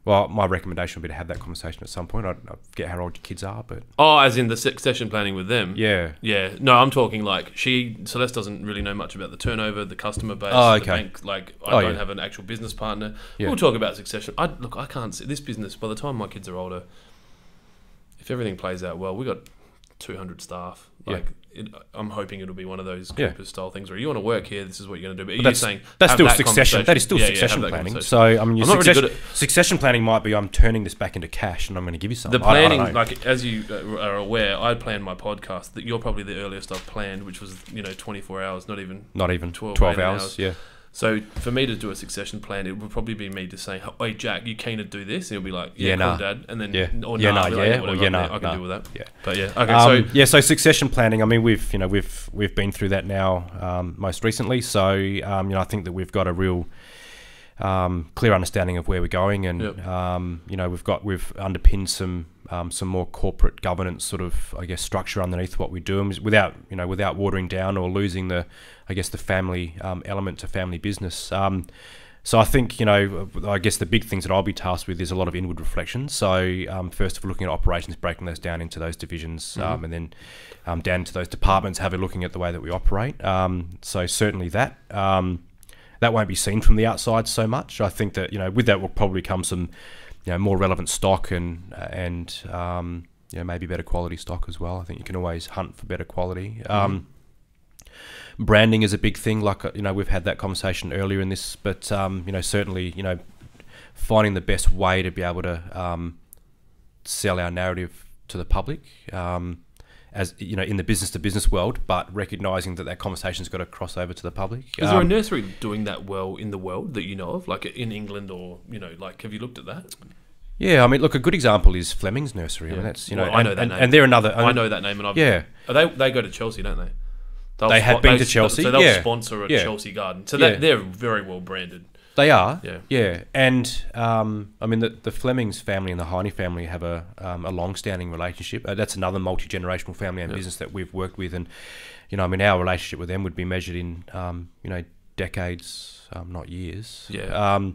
Well, my recommendation would be to have that conversation at some point. I forget how old your kids are, but as in the succession planning with them. yeah, Yeah, no, I'm talking like Celeste doesn't really know much about the turnover, the customer base, Oh, the okay. bank. Like, I don't yeah. have an actual business partner. Yeah. We'll talk about succession. I can't see this business by the time my kids are older. If everything plays out well, we got 200 staff. Like, I'm hoping it'll be one of those Yeah. campus style things where you want to work here. This is what you're going to do. But But you're saying that's have still that succession. conversation. That is still Yeah, have succession that planning. conversation. So I mean, I'm not really good succession planning might be I'm turning this back into cash and I'm going to give you something. The I don't planning, know. like as you are aware, I planned my podcast. That you're probably the earliest I've planned, which was 24 hours, not even. not even 12 12 18 hours. hours. Yeah. So for me to do a succession plan, it would probably be me just saying, "Hey Jack, you keen to do this?" And he'll be like, "Yeah, Yeah, cool, nah. Dad." And then, Yeah. or Yeah, nah, nah, I'll be like, yeah, or whatever, yeah, nah, I can nah. deal with that. Yeah. But yeah, okay. So So succession planning. I mean, we've been through that now most recently. So I think that we've got a real clear understanding of where we're going, and Yep. we've underpinned some more corporate governance sort of structure underneath what we do, and without watering down or losing the family element to family business. So I think, I guess the big things that I'll be tasked with is a lot of inward reflection. So first of all, looking at operations, breaking those down into those divisions, and then down to those departments, having looking at the way that we operate. So certainly that won't be seen from the outside so much. I think that with that will probably come some more relevant stock and maybe better quality stock as well. I think you can always hunt for better quality. Branding is a big thing. Like we've had that conversation earlier in this, but certainly finding the best way to be able to sell our narrative to the public, as in the business to business world, but recognizing that conversation's got to cross over to the public. Is there a nursery doing that well in the world that you know of, like in England, or have you looked at that? Yeah, I mean, look, a good example is Fleming's Nursery. I mean, that's I know that name, and they're another. I know that name, and they go to Chelsea, don't they? They have been to Chelsea, so they'll sponsor a Chelsea garden. So they're very well branded. They are, yeah. And I mean, the Flemings family and the Heyne family have a long-standing relationship. That's another multi-generational family-owned business that we've worked with, and our relationship with them would be measured in decades, not years. Yeah.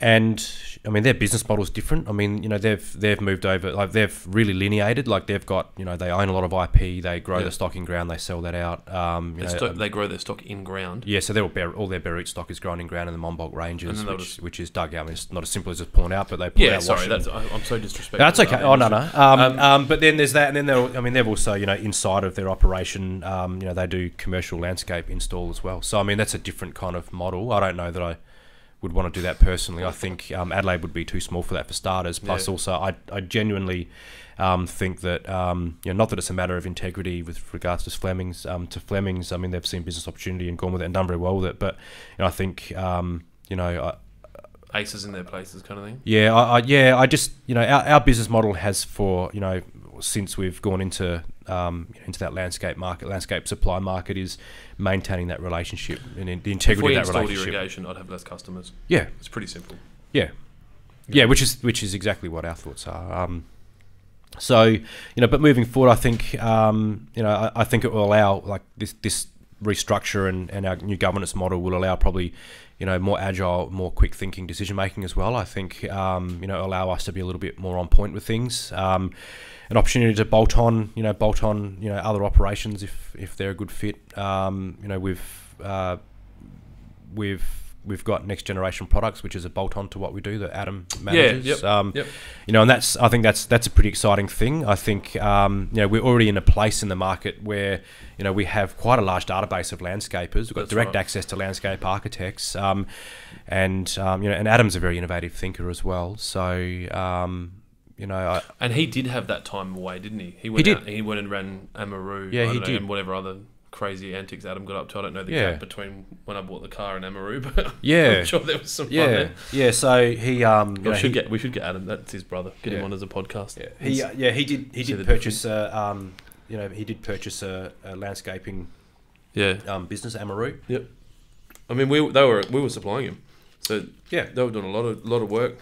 And I mean, their business model is different. I mean, they've moved over, like they've really lineated. Like they've got, they own a lot of IP. They grow the stock in ground. They sell that out. They grow their stock in ground. Yeah, so all their berry stock is grown in ground in the Monbulk ranges, which is dug out. I mean, it's not as simple as just pulling out, but they pull out. Sorry, I'm so disrespectful. That's okay. Oh no. But then there's that, and then they've also, inside of their operation, they do commercial landscape install as well. So I mean, that's a different kind of model. I don't know that I would want to do that personally. I think Adelaide would be too small for that for starters. Plus, also, I genuinely think that not that it's a matter of integrity with regards to Flemings. I mean, they've seen business opportunity and gone with it and done very well with it. But I think aces in their places, kind of thing. Yeah, I just our business model has for since we've gone into that landscape supply market, is maintaining that relationship and the integrity of that relationship. If we installed irrigation, I'd have less customers. Yeah, it's pretty simple. Yeah, which is exactly what our thoughts are. So but moving forward, I think I think it will allow, like, this restructure and our new governance model will allow probably more agile, more quick thinking decision making as well. I think allow us to be a little bit more on point with things. An opportunity to bolt on other operations if they're a good fit. We've got next generation products, which is a bolt on to what we do that Adam manages. Yep. And I think that's a pretty exciting thing. I think we're already in a place in the market where we have quite a large database of landscapers. We've got direct access to landscape architects, and Adam's a very innovative thinker as well. So and he did have that time away, didn't he? He went and ran Amaroo. Yeah, he did. And whatever other crazy antics Adam got up to. I don't know the gap between when I bought the car and Amaroo, but I'm sure there was some fun there. Yeah, so he we should get Adam. That's his brother. Get him on as a podcast. Yeah, he did purchase he did purchase a landscaping business, Amaroo. Yep. I mean, we were supplying him. So they were doing a lot of work.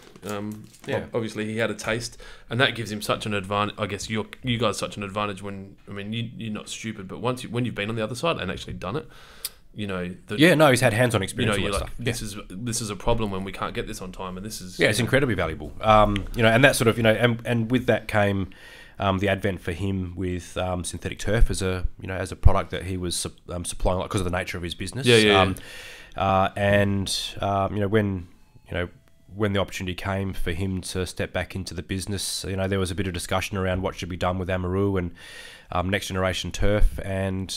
Obviously he had a taste, and that gives him such an advantage. I guess you guys such an advantage when you're not stupid, but when you've been on the other side and actually done it, he's had hands-on experience. You're like, this is a problem when we can't get this on time, and this is it's incredibly valuable. And that sort of and with that came the advent for him with synthetic turf as a product that he was supplying because of the nature of his business. When the opportunity came for him to step back into the business, there was a bit of discussion around what should be done with Amaroo and next generation turf, and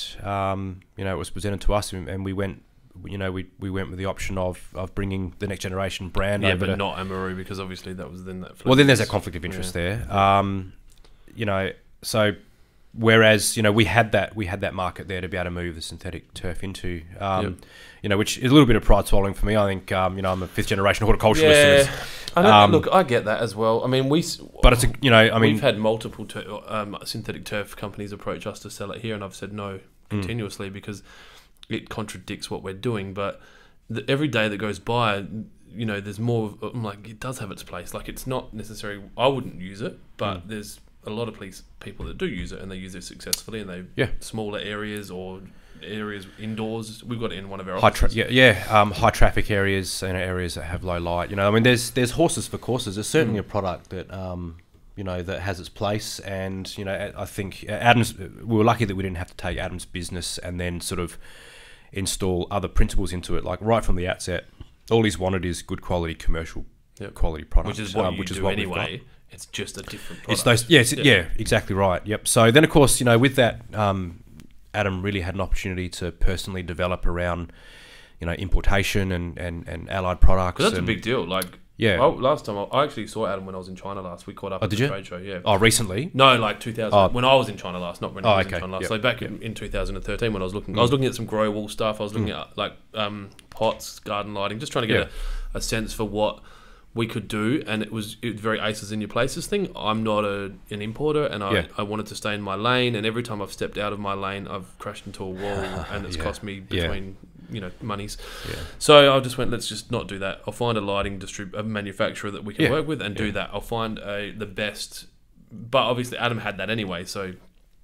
it was presented to us, and we went. We went with the option of bringing the next generation brand over, but not Amaroo, because obviously that was then that. Well, then there's a conflict of interest there. So. Whereas we had that market there to be able to move the synthetic turf into, which is a little bit of pride swallowing for me. I think I'm a fifth generation horticulturalist. Yeah, look, I get that as well. I mean, we've had multiple synthetic turf companies approach us to sell it here, and I've said no continuously because it contradicts what we're doing. But every day that goes by, there's more. I'm like, it does have its place. Like, it's not necessary. I wouldn't use it, but there's a lot of people that do use it, and they use it successfully, and they smaller areas or areas indoors? We've got it in one of our high offices. high traffic areas, areas that have low light. I mean, there's horses for courses. There's certainly a product that that has its place, and I think Adam's. We were lucky that we didn't have to take Adam's business and then sort of install other principles into it. Like right from the outset, all he's wanted is good quality commercial quality product, which is what you do anyway. It's just a different product. It's those, exactly right. Yep. So then, of course, with that, Adam really had an opportunity to personally develop around, importation and allied products. Because that's a big deal. Like, last time I actually saw Adam when I was in China last. We caught up at the trade show. Yeah. Oh, recently? No, like 2000. When I was in China last, not when I was in China last. So back in 2013 when I was looking, I was looking at some grow wool stuff. I was looking at like pots, garden lighting, just trying to get a sense for what we could do, and it was very aces in your places thing. I'm not an importer, and I wanted to stay in my lane, and every time I've stepped out of my lane, I've crashed into a wall, and it's cost me between monies. Yeah. So I just went, let's just not do that. I'll find a lighting manufacturer that we can work with and do that. I'll find the best, but obviously Adam had that anyway, so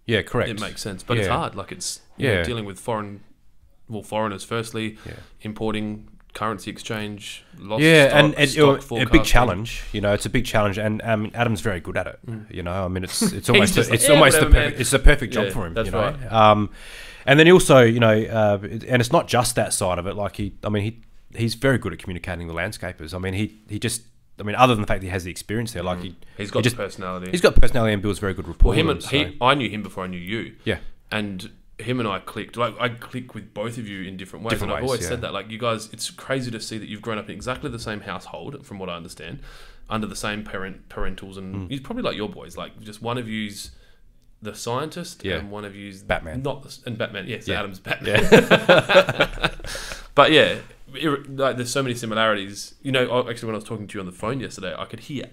correct. It makes sense, but it's hard. Like it's dealing with foreigners firstly, importing. Currency exchange, lost stock, and a big challenge. It's a big challenge, and Adam's very good at it. I mean, it's almost the perfect job for him. That's right. And then he also, and it's not just that side of it. Like he's very good at communicating the landscapers. I mean, he just. I mean, other than the fact that he has the experience there, like he's got personality. He's got personality and builds very good rapport. Well, I knew him before I knew you. Yeah, and. Him and I clicked. Like I click with both of you in different ways, and I've always said that. Like you guys, it's crazy to see that you've grown up in exactly the same household, from what I understand, under the same parentals, and he's probably like your boys. Like just one of you's the scientist, and one of you's Batman. And Batman. Yes, Adam's Batman. Yeah. But like there's so many similarities. Actually, when I was talking to you on the phone yesterday, I could hear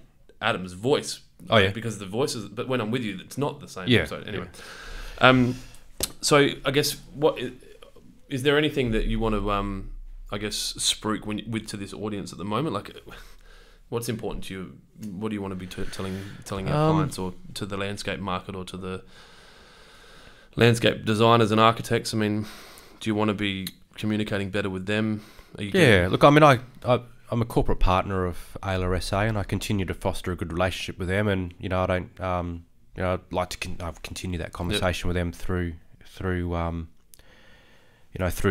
Adam's voice. Because the voices. But when I'm with you, it's not the same. Yeah. So anyway. So I guess what is there anything that you want to spruik to this audience at the moment? Like, what's important to you? What do you want to be telling our clients, or to the landscape market, or to the landscape designers and architects? I mean, do you want to be communicating better with them? Look, I mean, I'm a corporate partner of MLSA, and I continue to foster a good relationship with them, and I don't. I'd like to continue that conversation with them through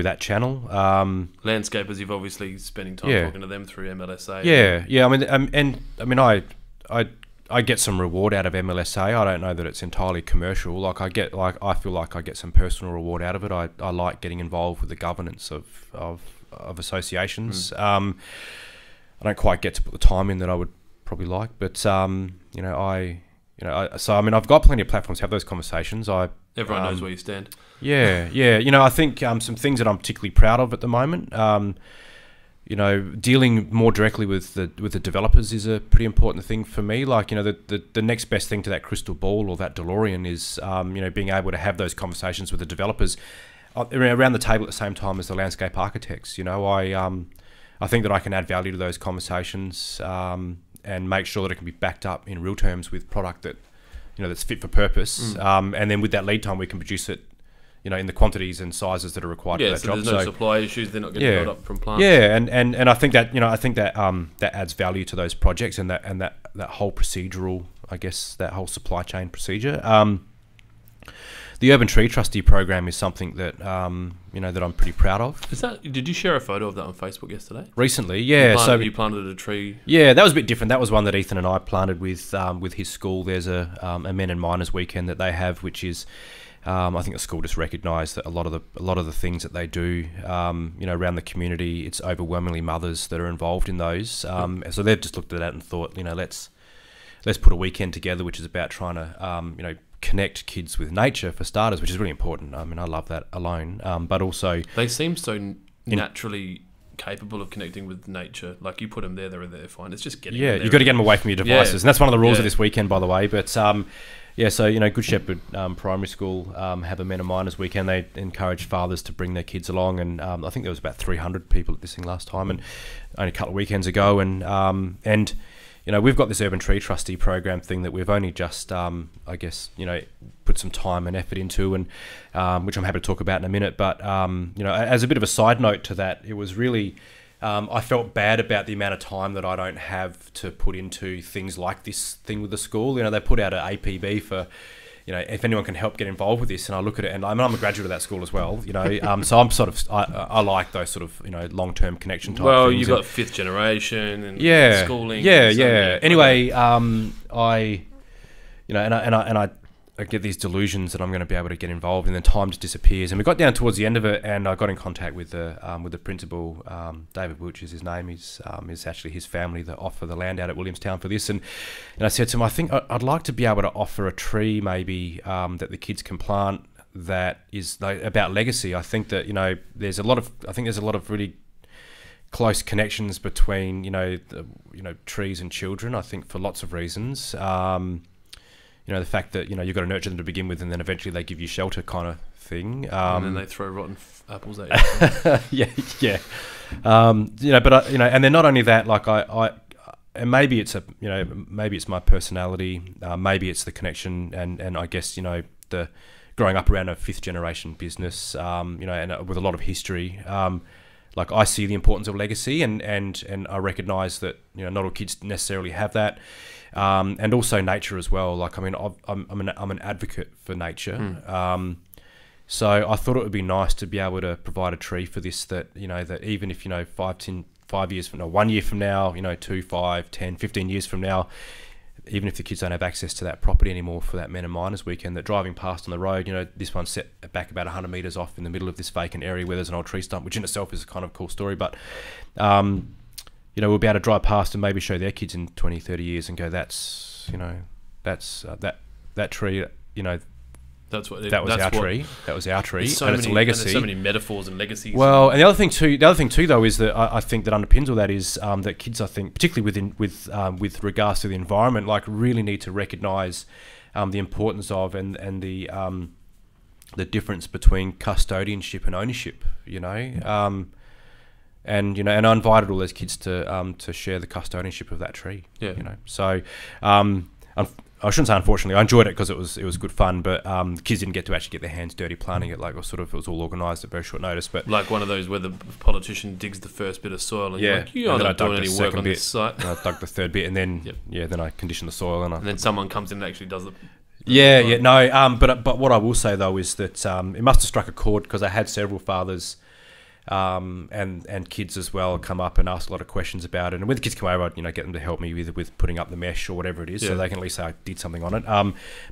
that channel. Landscapers, you've obviously spending time talking to them through MLSA. I get some reward out of MLSA. I don't know that it's entirely commercial. Like I feel like I get some personal reward out of it. I like getting involved with the governance of associations. I don't quite get to put the time in that I would probably like, but I've got plenty of platforms to have those conversations. Everyone knows where you stand. I think some things that I'm particularly proud of at the moment. Dealing more directly with the developers is a pretty important thing for me. Like the next best thing to that crystal ball or that DeLorean is being able to have those conversations with the developers around the table at the same time as the landscape architects. I think that I can add value to those conversations. And make sure that it can be backed up in real terms with product that, that's fit for purpose. And then with that lead time, we can produce it, in the quantities and sizes that are required for that job. There's no supply issues. They're not getting built up from plants. Yeah, and I think that, that adds value to those projects and that whole procedural, I guess, that whole supply chain procedure. The Urban Tree Trustee program is something that that I'm pretty proud of. Did you share a photo of that on Facebook yesterday? Recently, yeah. You planted a tree. Yeah, that was a bit different. That was one that Ethan and I planted with his school. There's a men and miners weekend that they have, which is I think the school just recognised that a lot of the things that they do, around the community, it's overwhelmingly mothers that are involved in those. So they've just looked at that and thought, let's put a weekend together, which is about trying to connect kids with nature for starters, which is really important. I mean, I love that alone, but also they seem so naturally capable of connecting with nature. Like you put them there, they're fine. It's just getting them there. You've got to get them away from your devices, and that's one of the rules of this weekend, by the way. But so Good Shepherd Primary School have a Men and Miners weekend. They encourage fathers to bring their kids along, and I think there was about 300 people at this thing last time, and only a couple of weekends ago, and we've got this Urban Tree Trustee program thing that we've only just, put put some time and effort into, and which I'm happy to talk about in a minute. But as a bit of a side note to that, it was really I felt bad about the amount of time that I don't have to put into things like this thing with the school. They put out an APB for, if anyone can help get involved with this, and I look at it, and I'm a graduate of that school as well, so I'm sort of, I like those sort of, long-term connection type things. Well, you've got fifth generation and schooling. Yeah. Anyway, I get these delusions that I'm going to be able to get involved, and then time just disappears. And we got down towards the end of it, and I got in contact with the principal, David Wilch is his name. Is actually his family that offer the land out at Williamstown for this. And I said to him, I think I'd like to be able to offer a tree maybe that the kids can plant that is about legacy. I think that there's a lot of really close connections between trees and children. I think for lots of reasons. The fact that you've got to nurture them to begin with, and then eventually they give you shelter, kind of thing. And then they throw rotten apples at you. yeah. But and then not only that, like and maybe it's maybe it's my personality, maybe it's the connection, and I guess the growing up around a fifth generation business, and with a lot of history. Like I see the importance of legacy, and I recognise that not all kids necessarily have that. And also nature as well. Like, I mean, I'm an advocate for nature. So I thought it would be nice to be able to provide a tree for this that even if 5 years from now, 1 year from now, 2, 5, 10, 15 years from now, even if the kids don't have access to that property anymore for that Men and Miners weekend, that driving past on the road, this one's set back about 100 metres off in the middle of this vacant area where there's an old tree stump, which in itself is a kind of cool story. But we'll be able to drive past and maybe show their kids in 20, 30 years and go, that tree, that was our tree, and it's a legacy. And there's so many metaphors and legacies. Well, and the other thing too, though, is that I think that underpins all that is that kids, I think, particularly with regards to the environment, like really need to recognise the importance of and the difference between custodianship and ownership. And I invited all those kids to share the custodianship of that tree. Yeah. So I shouldn't say unfortunately. I enjoyed it because it was good fun, but the kids didn't get to actually get their hands dirty planting it. Like, it was all organised at very short notice. But like one of those where the politician digs the first bit of soil, and you're like, you're not doing any work on this site. And I dug the third bit, and then then I conditioned the soil, and then someone comes in and actually does the. But what I will say though is that it must have struck a chord because I had several fathers. And kids as well come up and ask a lot of questions about it. And when the kids come over, I'd get them to help me with putting up the mesh or whatever it is, so they can at least say I did something on it.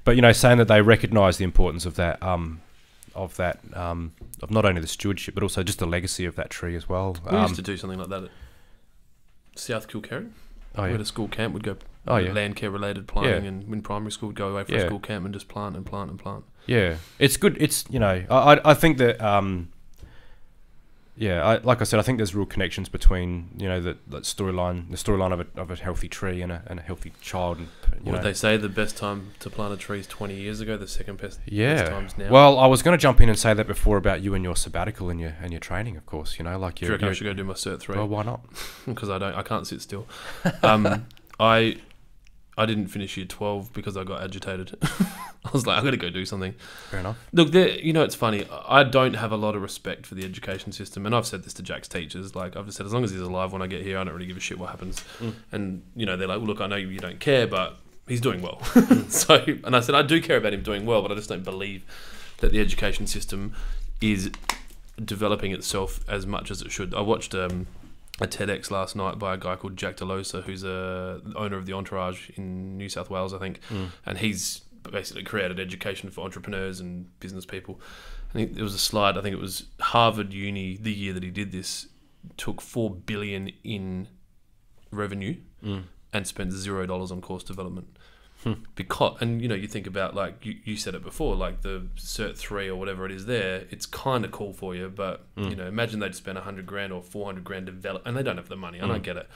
But saying that they recognise the importance of that, of not only the stewardship but also just the legacy of that tree as well. We used to do something like that at South Kilkerran. We had a school camp. Would go land care related planting, and in primary school would go away for a school camp and just plant and plant and plant. Yeah, it's good. It's I think that. Like I said, I think there's real connections between the storyline of a healthy tree and a healthy child. And, Would they say the best time to plant a tree is 20 years ago? The second best time's now. Well, I was going to jump in and say that before about you and your sabbatical and your training, of course. Do you reckon I should go do my Cert 3? Well, why not? Because I can't sit still. I didn't finish year 12 because I got agitated. I was like, I've got to go do something. Fair enough. Look, it's funny. I don't have a lot of respect for the education system. And I've said this to Jack's teachers. Like, I've just said, as long as he's alive when I get here, I don't really give a shit what happens. And, they're like, well, look, I know you don't care, but he's doing well. And I said, I do care about him doing well, but I just don't believe that the education system is developing itself as much as it should. I watched a TEDx last night by a guy called Jack Delosa, who's the owner of the Entourage in New South Wales, I think, and he's basically created education for entrepreneurs and business people. And there was a slide, I think it was Harvard Uni, the year that he did this, took $4 billion in revenue and spent $0 on course development. Because, and you think about, like you said it before, like the Cert 3 or whatever it is there, it's kind of cool for you, but imagine they'd spend $100,000 or $400,000 develop, and they don't have the money. I don't get it,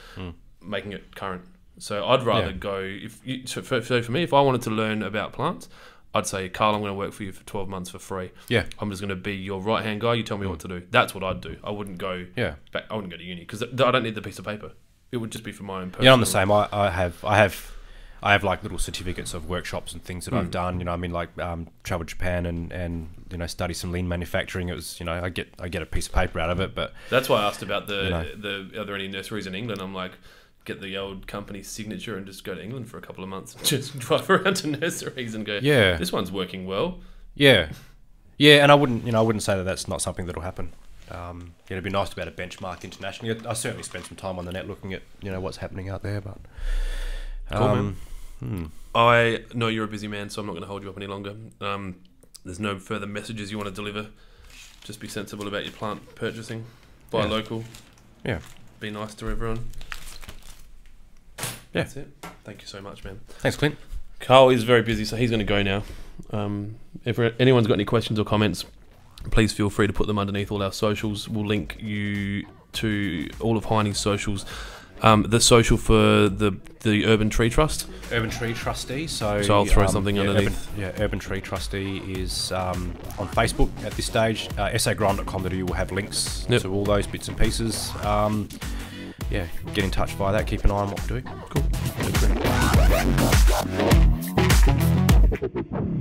making it current. So I'd rather go for me, if I wanted to learn about plants, I'd say, Carl, I'm going to work for you for 12 months for free. Yeah, I'm just going to be your right hand guy. You tell me what to do. That's what I'd do. I wouldn't go. Back, I wouldn't go to uni because I don't need the piece of paper. It would just be for my own personal. I'm the same. I I have like little certificates of workshops and things that I've done. You know, I mean, like travel to Japan and you know, study some lean manufacturing. It was, you know, I get a piece of paper out of it. But that's why I asked about you know, are there any nurseries in England? I'm like, get the old company signature and just go to England for a couple of months and just drive around to nurseries and go, yeah, this one's working well. Yeah, yeah, and I wouldn't say that that's not something that'll happen. It'd be nice to be able to benchmark internationally. I certainly spent some time on the net looking at, you know, what's happening out there. But cool, man. I know you're a busy man, so I'm not going to hold you up any longer. There's no further messages you want to deliver. Just be sensible about your plant purchasing. Buy local. Yeah. Be nice to everyone. Yeah. That's it. Thank you so much, man. Thanks, Clint. Carl is very busy, so he's going to go now. If anyone's got any questions or comments, please feel free to put them underneath all our socials. We'll link you to all of Heynes' socials. The social for the Urban Tree Trust. Urban Tree Trustee. So I'll throw something underneath. Urban Tree Trustee is on Facebook at this stage. sagrind.com.au will have links to all those bits and pieces. Get in touch via that. Keep an eye on what we're doing. Cool. Thanks,